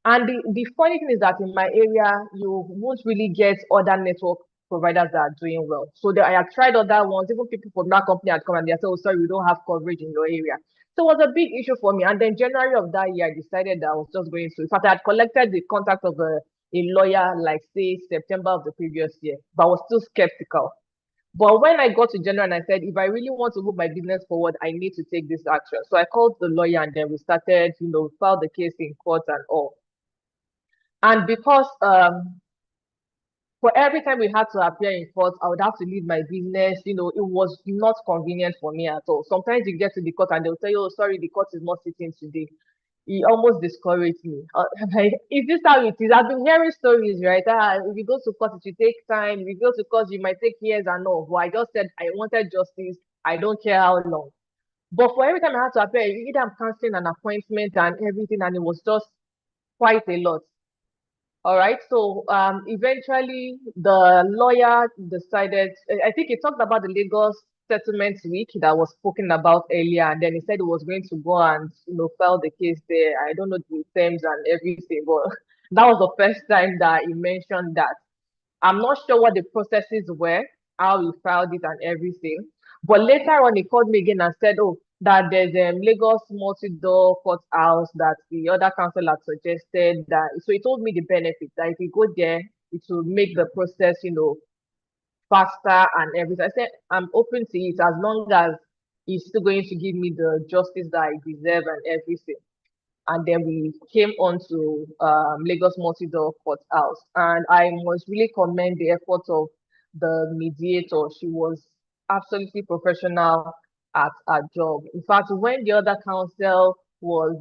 [SPEAKER 6] And the funny thing is that in my area, you won't really get other network providers that are doing well. So I have tried other ones, even people from that company had come and they said, oh, sorry, we don't have coverage in your area. So it was a big issue for me. And then January of that year, I decided that I was just going to, in fact, I had collected the contact of a lawyer, like say September of the previous year, but I was still skeptical. But when I got to January and I said, if I really want to move my business forward, I need to take this action. So I called the lawyer and then we started, filed the case in court and all. And because for every time we had to appear in court, I would have to leave my business. It was not convenient for me at all. Sometimes you get to the court and they'll tell you, oh, sorry, the court is not sitting today. It almost discouraged me. Like, is this how it is? I've been hearing stories, right? If you go to court, it will take time. If you go to court, you might take years and all. But I just said I wanted justice. I don't care how long. But for every time I had to appear, either I'm canceling an appointment and everything, and it was just quite a lot. All right. So eventually the lawyer decided, I think he talked about the Lagos Settlement Week that was spoken about earlier, and then he said he was going to go and file the case there. I don't know the terms and everything, but that was the first time that he mentioned that. I'm not sure what the processes were, how he filed it and everything. But later on, he called me again and said, oh, that there's a Lagos multi-door courthouse that the other council had suggested. That so he told me the benefit that if you go there, it will make the process, faster and everything. I said, I'm open to it as long as he's still going to give me the justice that I deserve and everything. And then we came on to Lagos Multi-Door Courthouse. And I must really commend the effort of the mediator. She was absolutely professional at her job. In fact, when the other counsel was,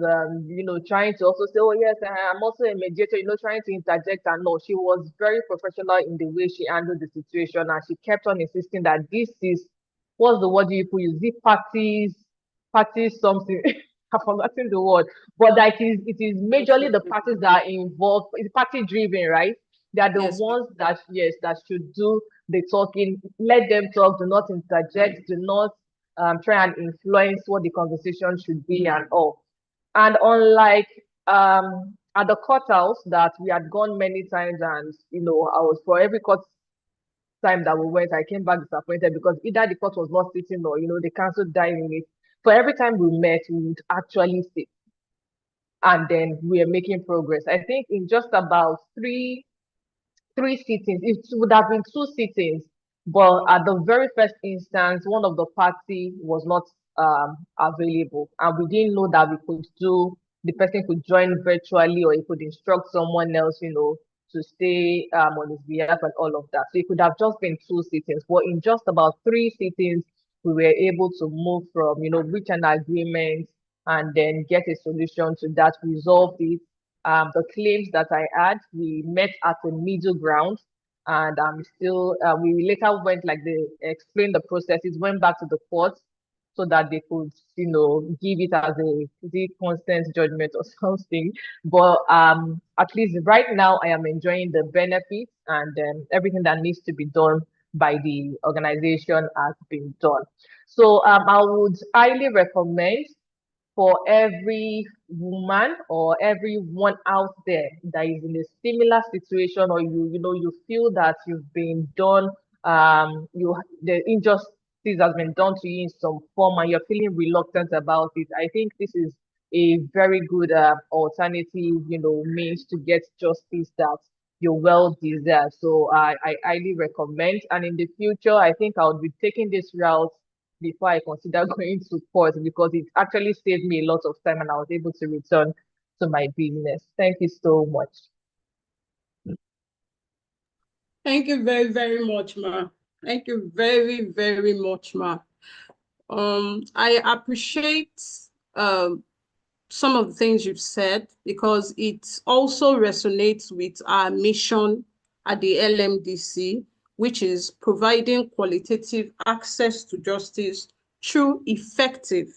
[SPEAKER 6] trying to also say, oh, yes, I'm also a mediator, trying to interject and no, she was very professional in the way she handled the situation. And she kept on insisting that this is, what's the word you use? The parties something. I've forgotten the word, but like it is majorly the parties that are involved. It's party driven, right? They are the ones that should do the talking. Let them talk. Do not interject. Do not try and influence what the conversation should be and all. And unlike at the courthouse that we had gone many times, and I was for every court time that we went, I came back disappointed because either the court was not sitting or the council died in it. For every time we met, we would actually sit. And then we are making progress. I think in just about three sittings, it would have been 2 sittings, but at the very first instance, one of the party was not available. And we didn't know that the person could join virtually or he could instruct someone else, to stay on his behalf and all of that. So it could have just been 2 sittings, but in just about 3 sittings, we were able to move from, reach an agreement and then get a solution to that, resolve it. The claims that I had, we met at the middle ground, and we later went, like they explained the processes, went back to the court so that they could, give it as a consent judgment or something. But at least right now, I am enjoying the benefits and everything that needs to be done by the organization has been done. So I would highly recommend for every woman or everyone out there that is in a similar situation, or you feel that you've been done, the injustice has been done to you in some form and you're feeling reluctant about it. I think this is a very good alternative, means to get justice that you well deserve. So I highly recommend. And in the future, I think I'll be taking this route before I consider going to court, because it actually saved me a lot of time and I was able to return to my business. Thank you so much.
[SPEAKER 1] Thank you very, very much, Ma. Thank you very, very much, Ma. I appreciate some of the things you've said because it also resonates with our mission at the LMDC, which is providing qualitative access to justice through effective,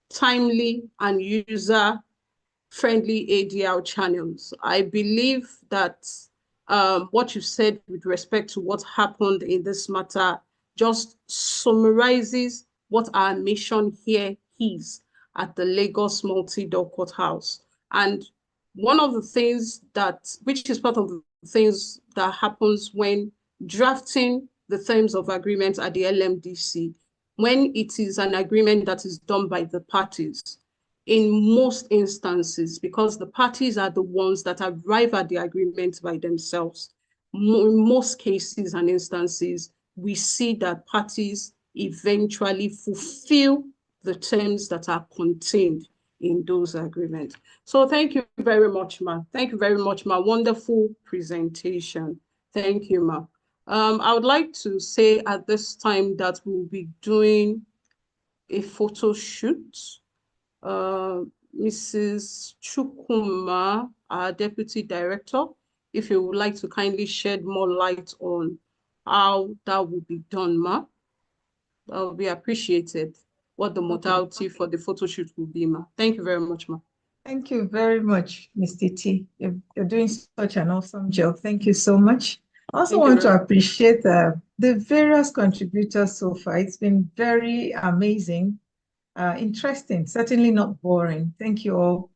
[SPEAKER 1] timely, and user-friendly ADR channels. I believe that what you said with respect to what happened in this matter just summarizes what our mission here is at the Lagos Multi-Door Courthouse. And one of the things which is part of the things that happens when drafting the terms of agreement at the LMDC, when it is an agreement that is done by the parties, in most instances, because the parties are the ones that arrive at the agreement by themselves, in most cases and instances, we see that parties eventually fulfill the terms that are contained in those agreements. So thank you very much, Ma. Thank you very much, Ma. Wonderful presentation. Thank you, Ma. I would like to say at this time that we'll be doing a photo shoot. Mrs. Chukuma, our Deputy Director, if you would like to kindly shed more light on how that will be done, Ma, that will be appreciated. What the modality for the photo shoot will be, Ma. Thank you very much, Ma.
[SPEAKER 2] Thank you very much, Mr. T. You're doing such an awesome job. Thank you so much. I also want to appreciate the various contributors so far. It's been very amazing. Interesting, certainly not boring. Thank you all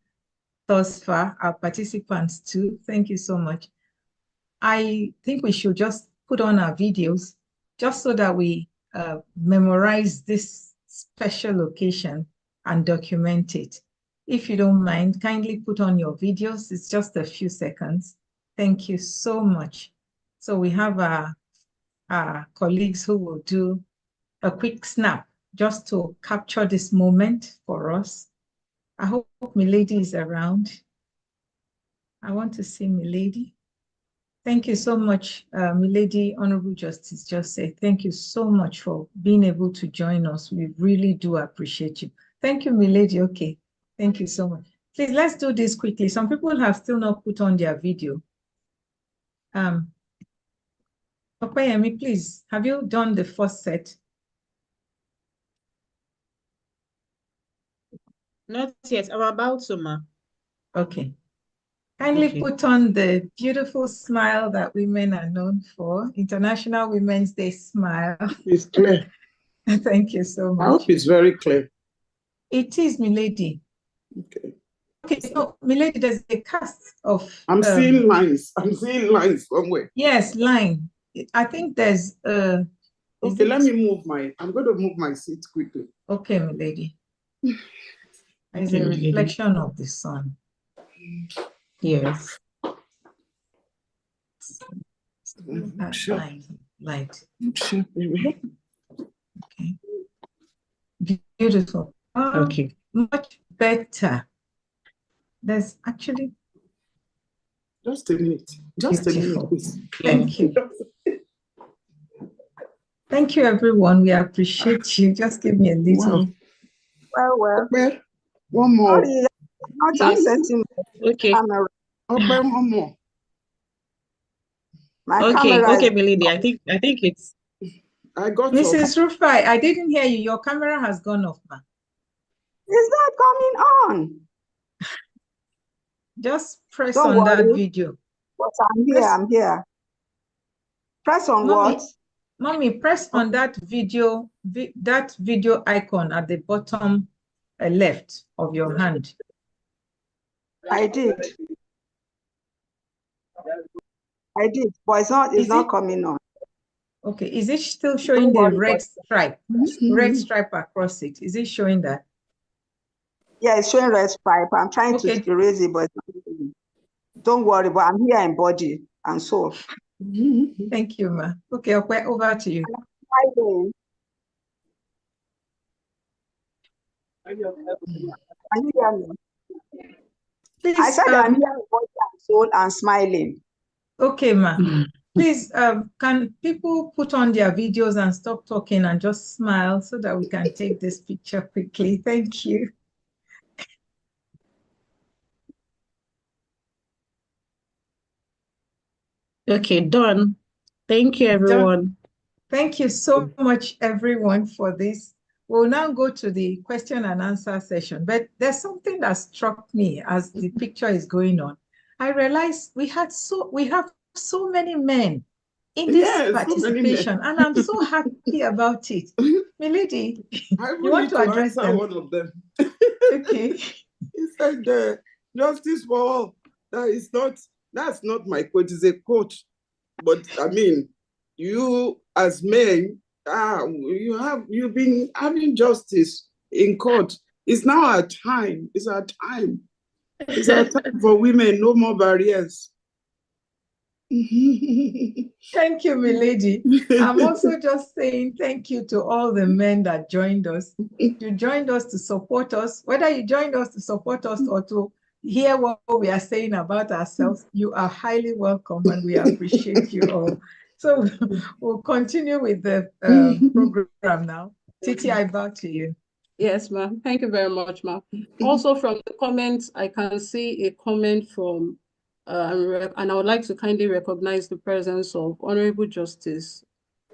[SPEAKER 2] thus far, our participants too. Thank you so much. I think we should just put on our videos just so that we memorize this special occasion and document it. If you don't mind, kindly put on your videos. It's just a few seconds. Thank you so much. So we have our colleagues who will do a quick snap just to capture this moment for us. I hope Milady is around. I want to see Milady. Thank you so much, Milady, Honorable Justice Joseph. Thank you so much for being able to join us. We really do appreciate you. Thank you, Milady. Okay, thank you so much. Please, let's do this quickly. Some people have still not put on their video. Opeyemi, please, have you done the first set?
[SPEAKER 7] Not yet. I'm about to, Ma.
[SPEAKER 2] Okay. Kindly put on the beautiful smile that women are known for. International Women's Day smile.
[SPEAKER 4] It's clear.
[SPEAKER 2] Thank you so much.
[SPEAKER 4] I hope it's very clear.
[SPEAKER 2] It is, Milady.
[SPEAKER 4] Okay.
[SPEAKER 2] Okay, so Milady, there's a cast of...
[SPEAKER 4] I'm seeing lines. I'm seeing lines somewhere.
[SPEAKER 2] Yes, line. I think there's...
[SPEAKER 4] Okay, let me move I'm going to move my seat quickly.
[SPEAKER 2] Okay, Milady. There's a reflection of the sun.
[SPEAKER 7] Yes.
[SPEAKER 2] Light.
[SPEAKER 4] Okay.
[SPEAKER 2] Okay. Beautiful.
[SPEAKER 7] Okay.
[SPEAKER 2] Much better. There's actually...
[SPEAKER 4] Just a minute. Just
[SPEAKER 2] Beautiful.
[SPEAKER 4] a minute, please.
[SPEAKER 2] Thank you. Thank you, everyone. We appreciate you. Just give me a little...
[SPEAKER 4] Well. One more.
[SPEAKER 8] Not accessing
[SPEAKER 7] Okay.
[SPEAKER 8] camera.
[SPEAKER 4] One more.
[SPEAKER 8] My
[SPEAKER 7] Okay,
[SPEAKER 8] camera
[SPEAKER 7] okay,
[SPEAKER 8] is...
[SPEAKER 7] Milady. I think it's...
[SPEAKER 4] I got
[SPEAKER 2] Mrs. Rufai, I didn't hear you. Your camera has gone off, ma.
[SPEAKER 8] It's not coming on.
[SPEAKER 2] Just press
[SPEAKER 8] Don't
[SPEAKER 2] on
[SPEAKER 8] worry.
[SPEAKER 2] that video.
[SPEAKER 8] But I'm here. Press on
[SPEAKER 2] Mommy,
[SPEAKER 8] what?
[SPEAKER 2] Mommy, press on that video icon at the bottom left of your hand.
[SPEAKER 8] I did, but it's not coming on.
[SPEAKER 2] Okay, is it still showing the red stripe? Red stripe across it. Is it showing that?
[SPEAKER 8] Yeah, it's showing red stripe. I'm trying to erase it, but it's not coming. Don't worry, but I'm here in body and soul.
[SPEAKER 2] Thank you, ma. Okay, over to you.
[SPEAKER 8] Can you hear me?
[SPEAKER 2] Please,
[SPEAKER 8] I said I'm here in body and soul and smiling.
[SPEAKER 2] Okay, ma. Please, can people put on their videos and stop talking and just smile so that we can take this picture quickly? Thank you.
[SPEAKER 7] Okay, done. Thank you, everyone.
[SPEAKER 2] Thank you so much, everyone, for this. We'll now go to the question and answer session. But there's something that struck me as the picture is going on. I realized we have so many men in this participation, and I'm so happy about it. Milady, you want to address them?
[SPEAKER 4] One of them.
[SPEAKER 2] Okay.
[SPEAKER 4] He said, "Justice for all." That's not my quote. It's a quote. But I mean, you as men, you've been having justice in court. It's now our time. It's our time. It's our time for women. No more barriers.
[SPEAKER 2] Thank you, milady. I'm also just saying thank you to all the men that joined us. You joined us to support us. Whether you joined us to support us or to hear what we are saying about ourselves, you are highly welcome, and we appreciate you all. So we'll continue with the program now. Titi, I bow to you.
[SPEAKER 1] Yes, ma'am. Thank you very much, ma'am. Also from the comments, I can see a comment from, and I would like to kindly recognize the presence of Honorable Justice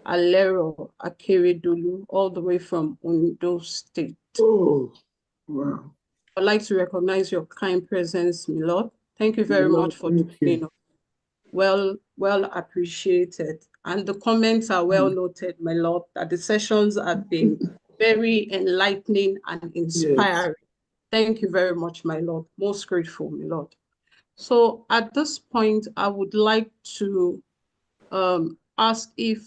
[SPEAKER 1] Alero Akeredolu, all the way from Ondo State.
[SPEAKER 4] Oh, wow.
[SPEAKER 1] I'd like to recognize your kind presence, my lord. Thank you very much for joining us. Well appreciated. And the comments are well noted, my lord, that the sessions have been very enlightening and inspiring. Yes. Thank you very much, my lord. Most grateful, my lord. So at this point, I would like to ask if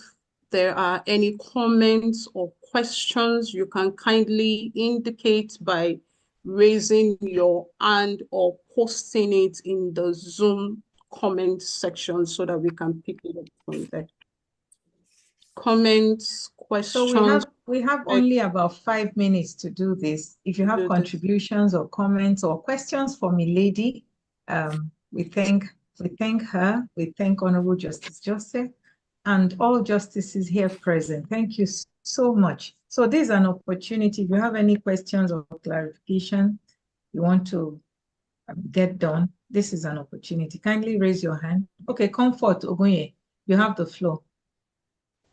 [SPEAKER 1] there are any comments or questions. You can kindly indicate by raising your hand or posting it in the Zoom comment section so that we can pick it up from there. Comments, questions.
[SPEAKER 2] So we have only about 5 minutes to do this. If you have contributions or comments or questions for Milady, we thank her. We thank Honorable Justice Joseph and all justices here present. Thank you so much. So this is an opportunity. If you have any questions or clarification you want to get done, this is an opportunity. Kindly raise your hand. Okay, Comfort Ogunye, you have the floor.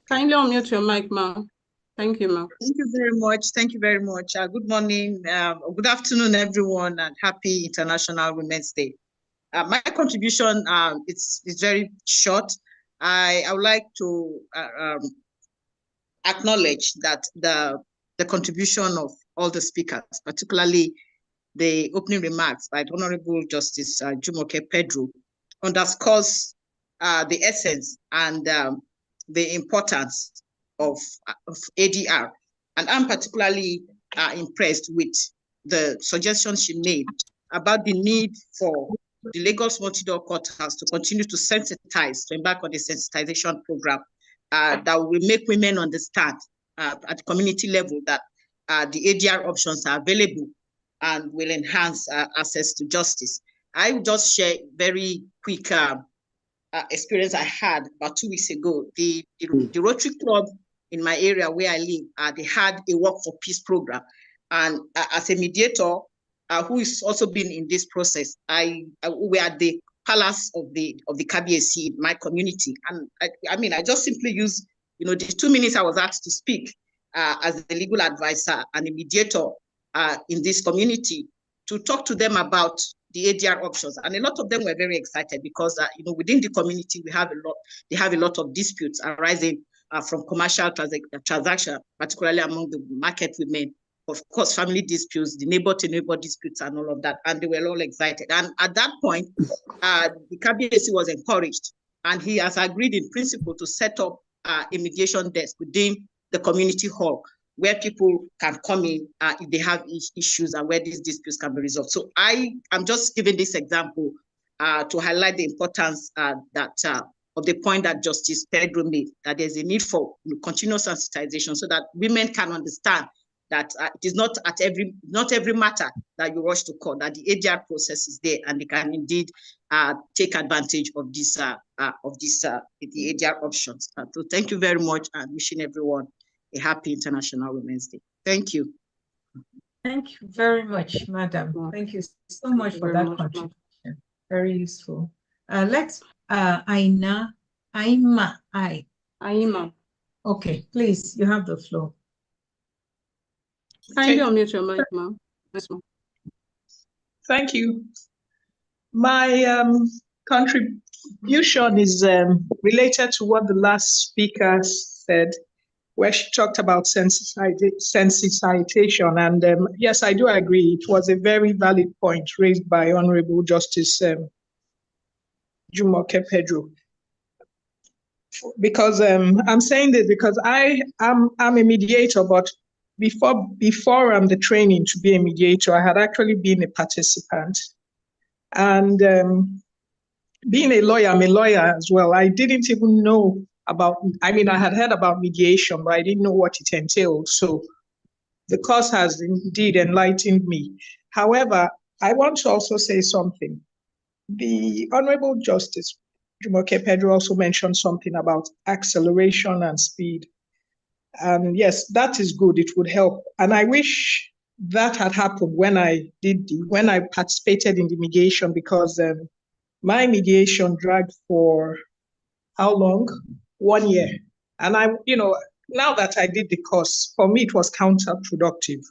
[SPEAKER 1] Kindly unmute your mic, ma'am. Thank you, ma'am.
[SPEAKER 9] Thank you very much. Thank you very much. Good morning, good afternoon, everyone, and happy International Women's Day. My contribution it's very short. I would like to acknowledge that the contribution of all the speakers, particularly the opening remarks by the Honorable Justice Jumoke Pedro, underscores the essence and the importance of ADR. And I'm particularly impressed with the suggestions she made about the need for the Lagos Multi-Door Courthouse to continue to sensitize, to embark on the sensitization program that will make women understand at the community level that the ADR options are available and will enhance access to justice. I will just share very quick experience I had about 2 weeks ago. The Rotary Club in my area where I live, they had a Work for Peace program. And as a mediator, who is also been in this process, we are at the palace of the KBAC in my community. And I mean, I just simply use, the 2 minutes I was asked to speak as the legal advisor and a mediator in this community to talk to them about the ADR options. And a lot of them were very excited because, within the community, they have a lot of disputes arising from commercial transactions, particularly among the market women. Of course, family disputes, the neighbor-to-neighbor disputes, and all of that. And they were all excited. And at that point, the KBAC was encouraged, and he has agreed in principle to set up a mediation desk within the community hall where people can come in if they have issues and where these disputes can be resolved. So I'm just giving this example to highlight the importance of the point that Justice Pedro made, that there's a need for continuous sensitization so that women can understand that it is not every matter that you rush to court, that the ADR process is there, and they can indeed take advantage of the ADR options. So thank you very much, and wishing everyone a happy International Women's Day. Thank you.
[SPEAKER 2] Thank you very much, Madam. Thank you so much for that contribution. Very useful. Let's Aima. Okay, please, you have the floor.
[SPEAKER 1] Kindly unmute your mic, ma'am. Yes, ma'am.
[SPEAKER 10] Thank you. My contribution is related to what the last speaker said, where she talked about sensitization. And yes, I do agree. It was a very valid point raised by Honorable Justice Jumoke Pedro. Because I'm saying this because I'm a mediator, but before the training to be a mediator, I had actually been a participant. And being a lawyer, I'm a lawyer as well. I didn't even know about, I had heard about mediation, but I didn't know what it entailed. So the course has indeed enlightened me. However, I want to also say something. The Honorable Justice Jumoke Pedro also mentioned something about acceleration and speed. And yes, that is good. It would help. And I wish that had happened when I participated in the mediation, because my mediation dragged for how long? 1 year. And now that I did the course, for me, it was counterproductive.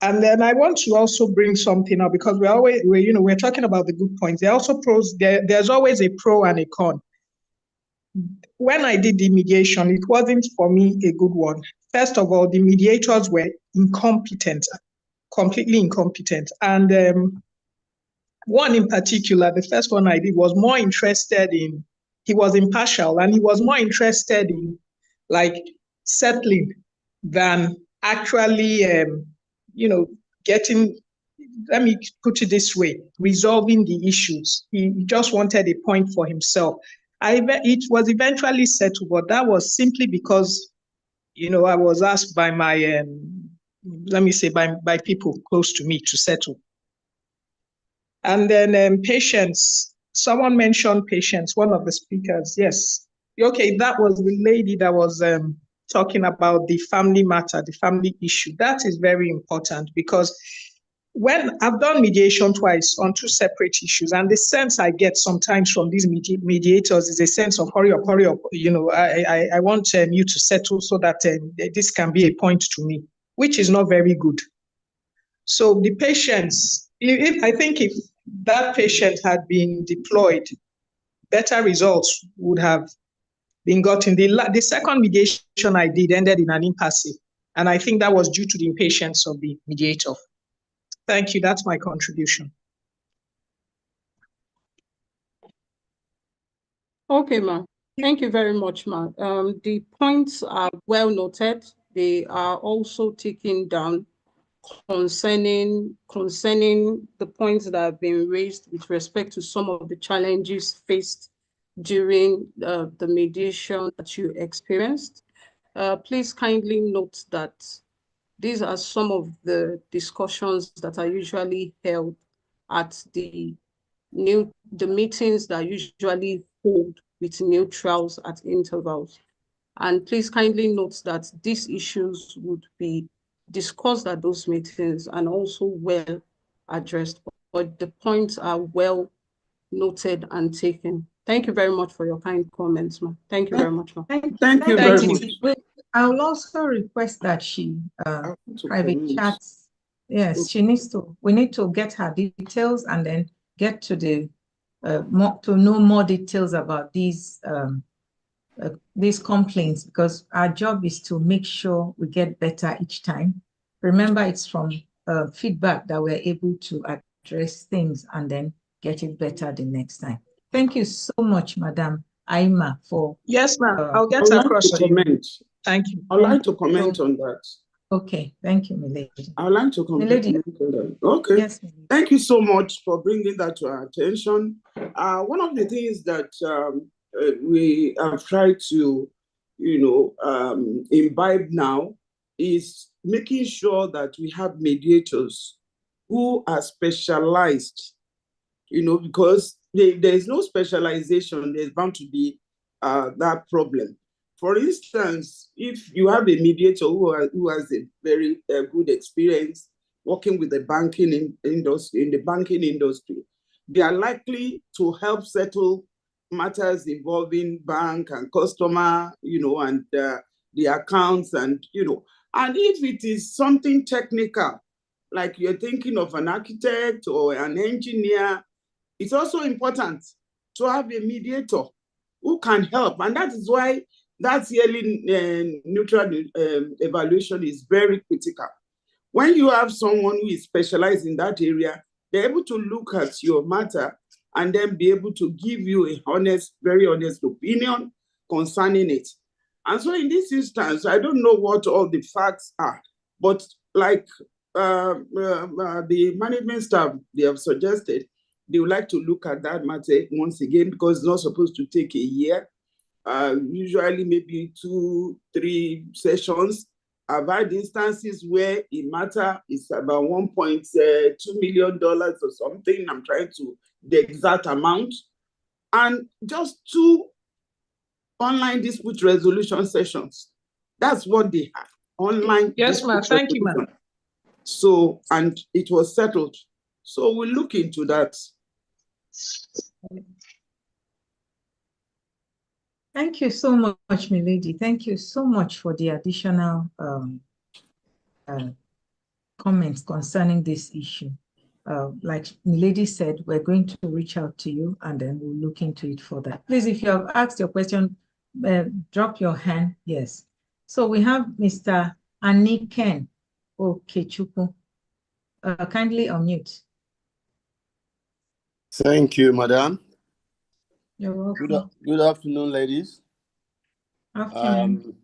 [SPEAKER 10] And then I want to also bring something up, because we're talking about the good points. There are also pros. There's always a pro and a con. When I did the mediation, it wasn't for me a good one. First of all, the mediators were incompetent, completely incompetent. And one in particular, the first one I did, was more interested in, he was impartial, and he was more interested in settling than actually, getting, let me put it this way, resolving the issues. He just wanted a point for himself. It was eventually settled, but that was simply because, I was asked by my, by people close to me to settle. And then patience, someone mentioned patience, one of the speakers, yes. Okay, that was the lady that was talking about the family matter, the family issue. That is very important, because when I've done mediation twice on 2 separate issues, and the sense I get sometimes from these mediators is a sense of hurry up, I want you to settle so that this can be a point to me, which is not very good. So the patience, I think if that patient had been deployed, better results would have been gotten. The second mediation I did ended in an impasse, and I think that was due to the impatience of the mediator. Thank you. That's my contribution.
[SPEAKER 1] Okay, ma'am. Thank you very much, ma'am. The points are well noted. They are also taken down concerning the points that have been raised with respect to some of the challenges faced during the mediation that you experienced. Please kindly note that these are some of the discussions that are usually held at the meetings that usually hold with neutrals at intervals. And please kindly note that these issues would be discussed at those meetings and also well addressed, but the points are well noted and taken. Thank you very much for your kind comments, ma'am. Thank you very much, ma'am.
[SPEAKER 4] Thank you very much.
[SPEAKER 2] I will also request that she private chats. Yes, we need to get her details and then get to the to know more details about these complaints, because our job is to make sure we get better each time. Remember, it's from feedback that we're able to address things and then get it better the next time. Thank you so much, Madam Aima, for...
[SPEAKER 10] Yes, ma'am. I'll get across to you. Thank you.
[SPEAKER 4] I'd like to comment on that.
[SPEAKER 2] Okay, thank you, Milady.
[SPEAKER 4] I'd like to comment on that. Okay. Yes, thank you so much for bringing that to our attention. One of the things that we have tried to, imbibe now is making sure that we have mediators who are specialized, because there is no specialization, there's bound to be that problem. For instance, if you have a mediator who has a very good experience working with the banking industry, in the banking industry, they are likely to help settle matters involving bank and customer, and the accounts, and and if it is something technical, like you're thinking of an architect or an engineer, it's also important to have a mediator who can help. And that is why that yearly neutral evaluation is very critical. When you have someone who is specialized in that area, they're able to look at your matter and then be able to give you a very honest opinion concerning it. And so in this instance, I don't know what all the facts are, but like the management staff, they have suggested, they would like to look at that matter once again, because it's not supposed to take a year. Usually maybe 2-3 sessions. I've had instances where a matter is about $1.2 million or something. I'm trying to the exact amount. And just 2 online dispute resolution sessions. That's what they have. Online.
[SPEAKER 10] Yes, ma'am. Thank you, ma'am.
[SPEAKER 4] So, and it was settled. So we'll look into that.
[SPEAKER 2] Thank you so much, Milady. Thank you so much for the additional comments concerning this issue. Like Milady said, we're going to reach out to you and then we'll look into it further. Please, if you have asked your question, drop your hand. Yes. So we have Mr. Aniken Okechukwu. Kindly unmute.
[SPEAKER 11] Thank you, madam.
[SPEAKER 2] You're welcome.
[SPEAKER 11] Good afternoon, ladies.
[SPEAKER 2] Afternoon.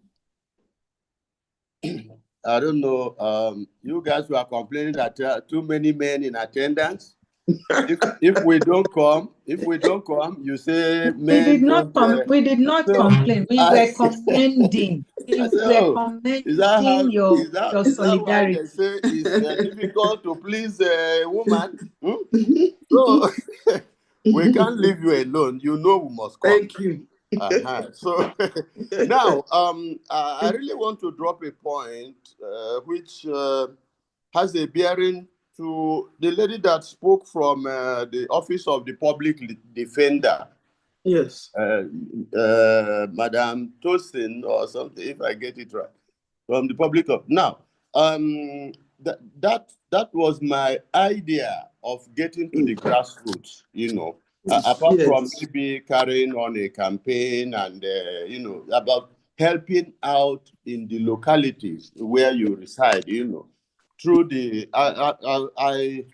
[SPEAKER 11] I don't know. You guys were complaining that there are too many men in attendance. If we don't come, you say men.
[SPEAKER 2] We did not complain. We were commending. We were commending your solidarity.
[SPEAKER 11] Is that why they say it's difficult to please a woman? So we can't leave you alone. You know we must come.
[SPEAKER 4] Thank you.
[SPEAKER 11] So now, I really want to drop a point which has a bearing to the lady that spoke from the Office of the Public Defender.
[SPEAKER 4] Yes.
[SPEAKER 11] Madam Tosin or something, if I get it right, from the public. Now, that was my idea of getting to the grassroots, apart from maybe carrying on a campaign and, about helping out in the localities where you reside, through the, I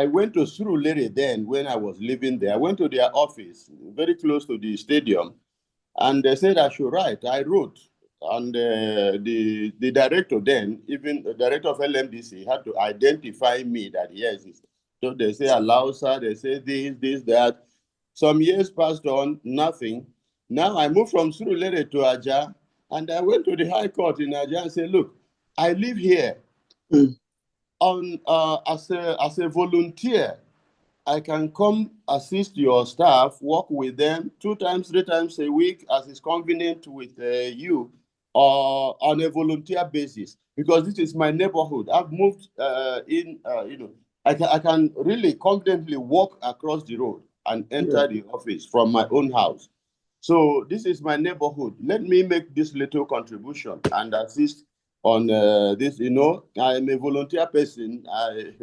[SPEAKER 11] went to Surulere then when I was living there. I went to their office, very close to the stadium, and they said I should write. I wrote. And the director then, even the director of LMDC, had to identify me that yes. So they say Alausa, they say this, that. Some years passed on, nothing. Now I moved from Surulere to Aja, and I went to the High Court in Aja and said, look, I live here. As a volunteer, I can come assist your staff, work with them 2 times, 3 times a week as is convenient with you, or on a volunteer basis, because this is my neighborhood. I've moved I can really confidently walk across the road and enter the office from my own house. So this is my neighborhood. Let me make this little contribution and assist on this. I'm a volunteer person. I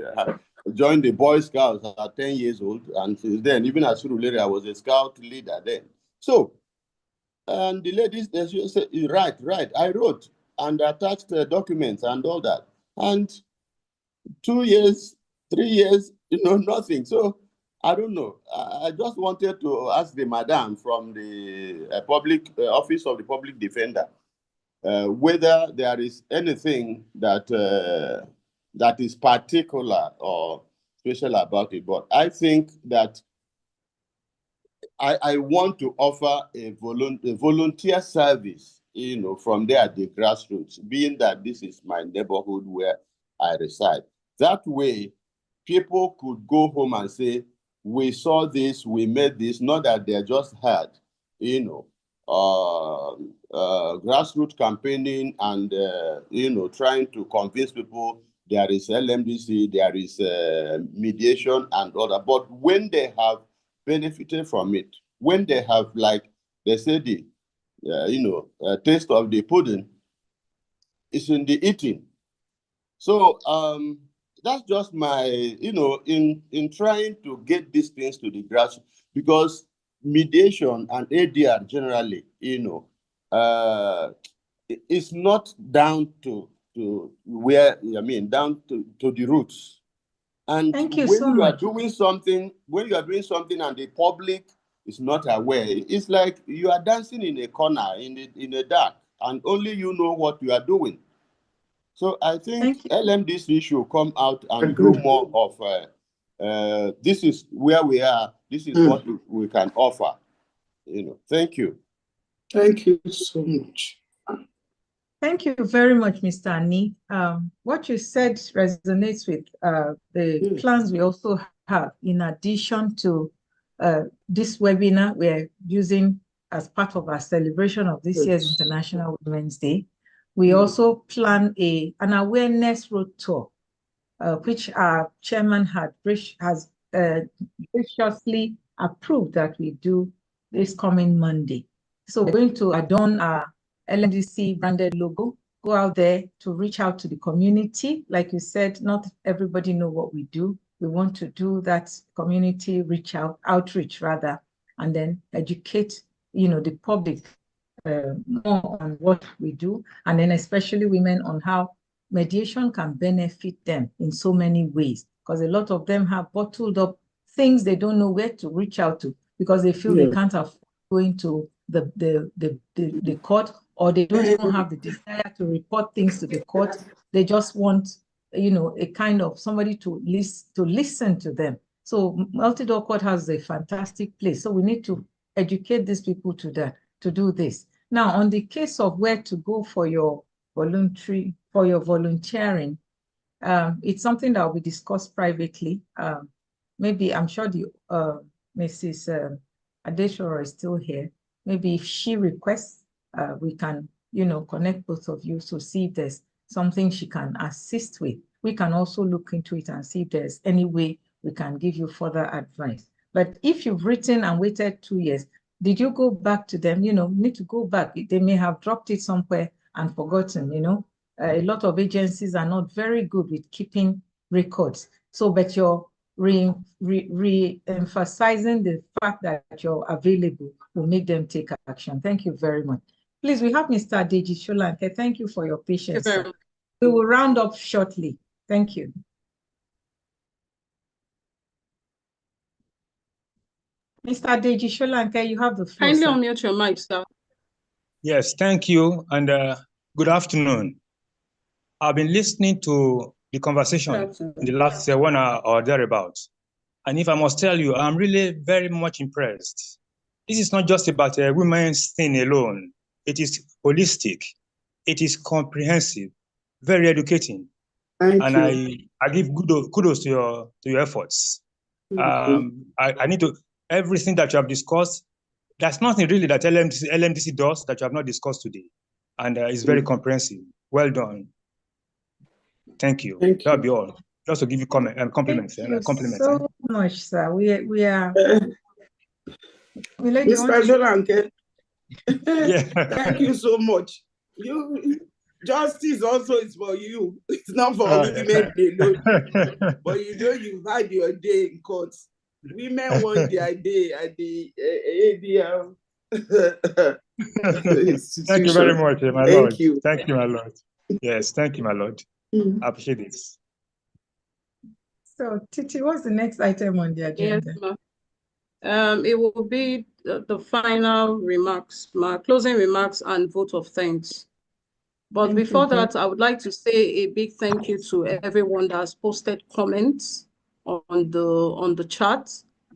[SPEAKER 11] joined the Boy Scouts at 10 years old, and since then, even at Surulere, I was a scout leader then. So, and the ladies, they said, right. I wrote and attached documents and all that. And 2 years, 3 years, nothing. So I don't know. I just wanted to ask the madam from the Office of the Public Defender whether there is anything that that is particular or special about it. But I think that I want to offer a volunteer service from there at the grassroots, being that this is my neighborhood where I reside. That way, people could go home and say, we saw this, we made this, not that they just had, grassroots campaigning and, trying to convince people there is LMDC, there is mediation and all that. But when they have benefited from it, when they have, like they say, the taste of the pudding is in the eating. So that's just my, in trying to get these things to the grassroots, because mediation and ADR generally, it's not down to where, down to the roots. And
[SPEAKER 2] Thank you
[SPEAKER 11] when
[SPEAKER 2] so
[SPEAKER 11] you
[SPEAKER 2] much.
[SPEAKER 11] are doing something, and the public is not aware, it's like you are dancing in a corner, in the dark, and only you know what you are doing. So I think LMDC should come out and do more of, this is where we are, this is what we can offer. Thank you.
[SPEAKER 4] Thank you so much.
[SPEAKER 2] Thank you very much, Mr. Ani. What you said resonates with the plans we also have. In addition to this webinar we're using as part of our celebration of this year's International Women's Day, we also plan an awareness road tour, which our chairman has graciously approved that we do this coming Monday. So we're going to adorn our LMDC branded logo, go out there to reach out to the community. Like you said, not everybody know what we do. We want to do that community outreach rather, and then educate, the public more on what we do, and then especially women on how mediation can benefit them in so many ways, because a lot of them have bottled up things they don't know where to reach out to because they feel they can't afford going to the court, or they don't even have the desire to report things to the court. They just want, a kind of somebody to listen to them. So Multi-Door Court has a fantastic place. So we need to educate these people to do this. Now, on the case of where to go for your volunteering, it's something that will be discussed privately. Maybe I'm sure the Mrs. Adeshoro is still here. Maybe if she requests, we can, connect both of you to see if there's something she can assist with. We can also look into it and see if there's any way we can give you further advice. But if you've written and waited 2 years, did you go back to them? Need to go back. They may have dropped it somewhere and forgotten, A lot of agencies are not very good with keeping records. So, but you're re-emphasizing the fact that you're available will make them take action. Thank you very much. Please, we have Mr. Deji Sholanke. Thank you for your patience. We will round up shortly. Thank you. Mr. Deji Sholanke, you have the floor.
[SPEAKER 1] Kindly unmute your mic, sir.
[SPEAKER 12] Yes, thank you, and good afternoon. I've been listening to the conversation in the last 1 hour or thereabouts. And if I must tell you, I'm really very much impressed. This is not just about a women's thing alone. It is holistic. It is comprehensive, very educating. And I give kudos to your efforts. I need to, everything that you have discussed, there's nothing really that LMDC does that you have not discussed today. And it's very comprehensive. Well done. Thank you. That'll be all. Just to give you compliments.
[SPEAKER 2] Thank you so much, sir. We are.
[SPEAKER 4] Mr. Sholanke, thank you so much. Justice also is for you. It's not for women alone. But you've had your day in court. Women want their day at the ADR.
[SPEAKER 12] Thank you very much, my lord. Thank you, my lord. Yes, thank you, my lord. I appreciate this.
[SPEAKER 2] So, Titi, what's the next item on the agenda?
[SPEAKER 1] Yes, it will be the final remarks, my closing remarks and vote of thanks. But before that, I would like to say a big thank you to everyone that has posted comments on the chat.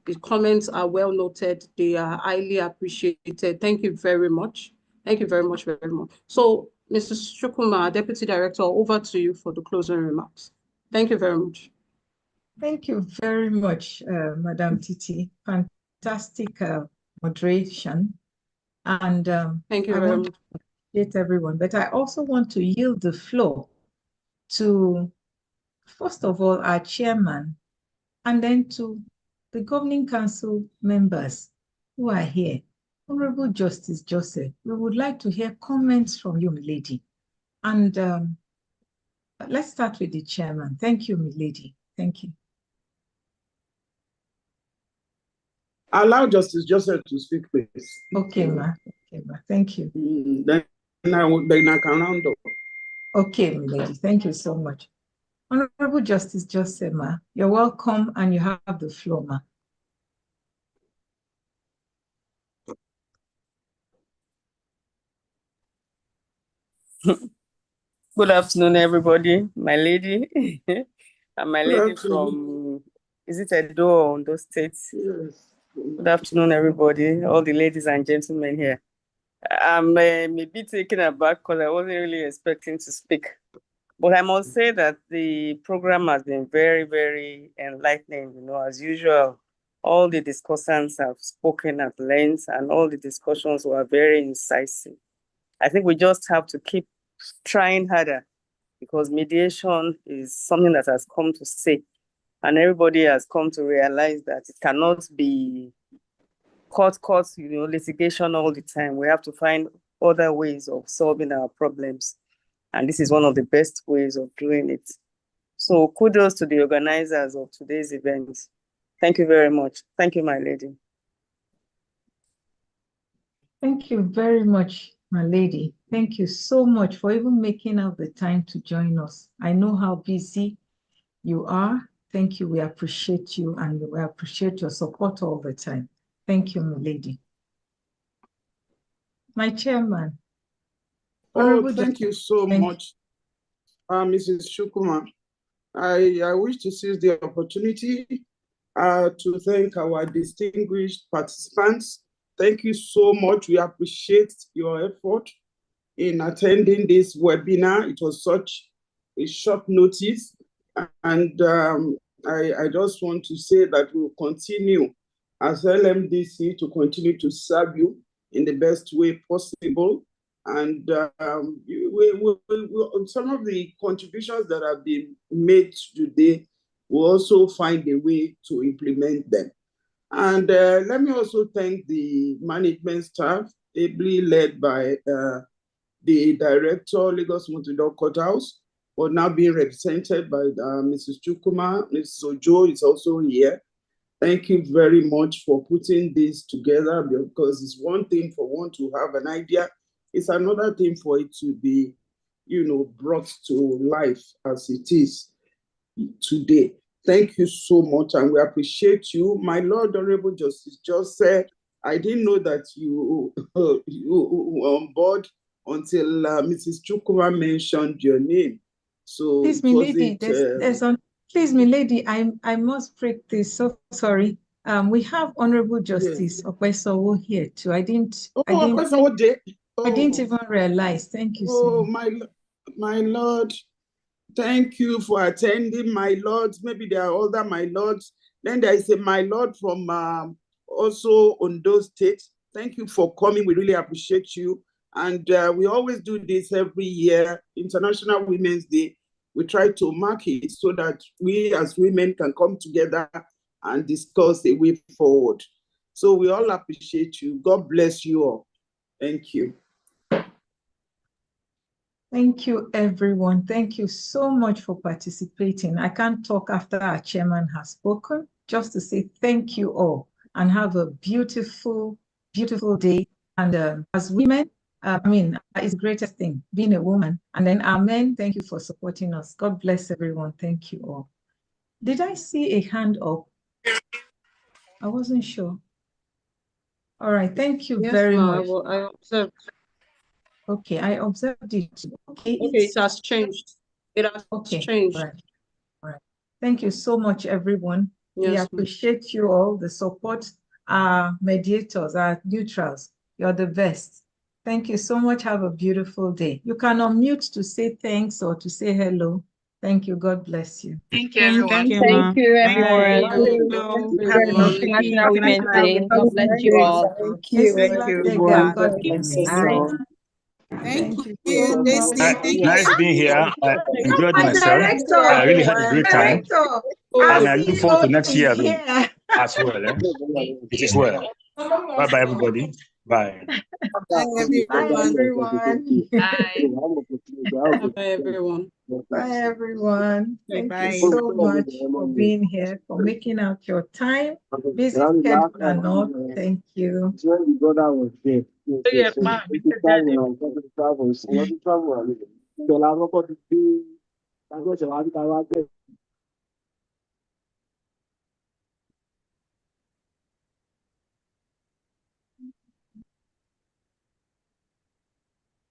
[SPEAKER 1] The comments are well noted. They are highly appreciated. Thank you very much. Thank you very much, very much. So, Mrs. Chukwuma, Deputy Director, over to you for the closing remarks. Thank you very much.
[SPEAKER 2] Thank you very much, Madam Titi. Fantastic moderation. And
[SPEAKER 1] thank you
[SPEAKER 2] I
[SPEAKER 1] very
[SPEAKER 2] want
[SPEAKER 1] much.
[SPEAKER 2] to appreciate everyone, but I also want to yield the floor to, first of all, our chairman, and then to the Governing Council members who are here. Honorable Justice Joseph, we would like to hear comments from you, milady. And let's start with the chairman. Thank you, milady. Thank you.
[SPEAKER 4] Allow Justice Joseph to speak, please.
[SPEAKER 2] Okay, ma. Okay, ma. Thank you.
[SPEAKER 4] Then I can round up.
[SPEAKER 2] Okay, milady. Thank you so much. Honorable Justice Joseph, ma, you're welcome and you have the floor, ma.
[SPEAKER 13] Good afternoon, everybody. My lady, and my lady from, is it Edo or Ondo State?
[SPEAKER 4] Yes.
[SPEAKER 13] Good afternoon, everybody, all the ladies and gentlemen here. I'm maybe taken aback because I wasn't really expecting to speak. But I must say that the program has been very, very enlightening. You know, as usual, all the discussants have spoken at length and all the discussions were very incisive. I think we just have to keep trying harder because mediation is something that has come to stay. And everybody has come to realize that it cannot be court, litigation all the time. We have to find other ways of solving our problems. And this is one of the best ways of doing it. So kudos to the organizers of today's event. Thank you very much. Thank you, my lady.
[SPEAKER 2] Thank you very much, my lady. Thank you so much for even making out the time to join us. I know how busy you are. Thank you. We appreciate you and we appreciate your support all the time. Thank you, my lady. My chairman.
[SPEAKER 4] Oh, thank you so much, Mrs. Chukwuma. I wish to seize the opportunity to thank our distinguished participants. Thank you so much. We appreciate your effort in attending this webinar. It was such a short notice. And I just want to say that we'll continue as LMDC to continue to serve you in the best way possible. And some of the contributions that have been made today, we'll also find a way to implement them. And let me also thank the management staff, ably led by the director, Lagos Multidor Courthouse, but now being represented by Mrs. Chukwuma. Mrs. Ojo is also here. Thank you very much for putting this together, because it's one thing for one to have an idea. It's another thing for it to be, brought to life as it is today. Thank you so much, and we appreciate you. My Lord Honorable Justice just said, I didn't know that you were on board until Mrs. Chukwuma mentioned your name. So
[SPEAKER 2] please, my lady, please, my lady, I must break this. So sorry. We have Honorable Justice Okwesowo here too. I didn't even realize. Thank you so much.
[SPEAKER 4] My Lord. Thank you for attending, my lords. Maybe there are other my lords. Then there is a my lord from also Ondo State. Thank you for coming. We really appreciate you. And we always do this every year, International Women's Day. We try to mark it so that we as women can come together and discuss a way forward. So we all appreciate you. God bless you all. Thank you.
[SPEAKER 2] Thank you, everyone. Thank you so much for participating. I can't talk after our chairman has spoken, just to say thank you all and have a beautiful, beautiful day. And as women, it's the greatest thing, being a woman. And then our men, thank you for supporting us. God bless everyone. Thank you all. Did I see a hand up? I wasn't sure. All right, thank you very much.
[SPEAKER 1] I observed.
[SPEAKER 2] Okay, I observed it. Okay,
[SPEAKER 1] it has changed. It has changed.
[SPEAKER 2] All right. Thank you so much, everyone.
[SPEAKER 1] Yes,
[SPEAKER 2] we appreciate you all, the support, our mediators, our neutrals. You're the best. Thank you so much. Have a beautiful day. You can unmute to say thanks or to say hello. Thank you. God bless you.
[SPEAKER 3] Thank you, everyone.
[SPEAKER 6] Thank you, everyone.
[SPEAKER 14] International Women's Day. God bless you all.
[SPEAKER 2] Thank you. God bless you.
[SPEAKER 9] Thank you.
[SPEAKER 12] Nice being here. I enjoyed myself. I really had a great time. And I look forward to next year as well. It is well. Bye-bye, everybody. Bye.
[SPEAKER 8] Bye, everyone.
[SPEAKER 3] Bye.
[SPEAKER 1] Bye, everyone.
[SPEAKER 2] Bye, everyone. Thank you so much for being here, for making out your time. Busy schedule and all. Thank you.
[SPEAKER 15] Yeah,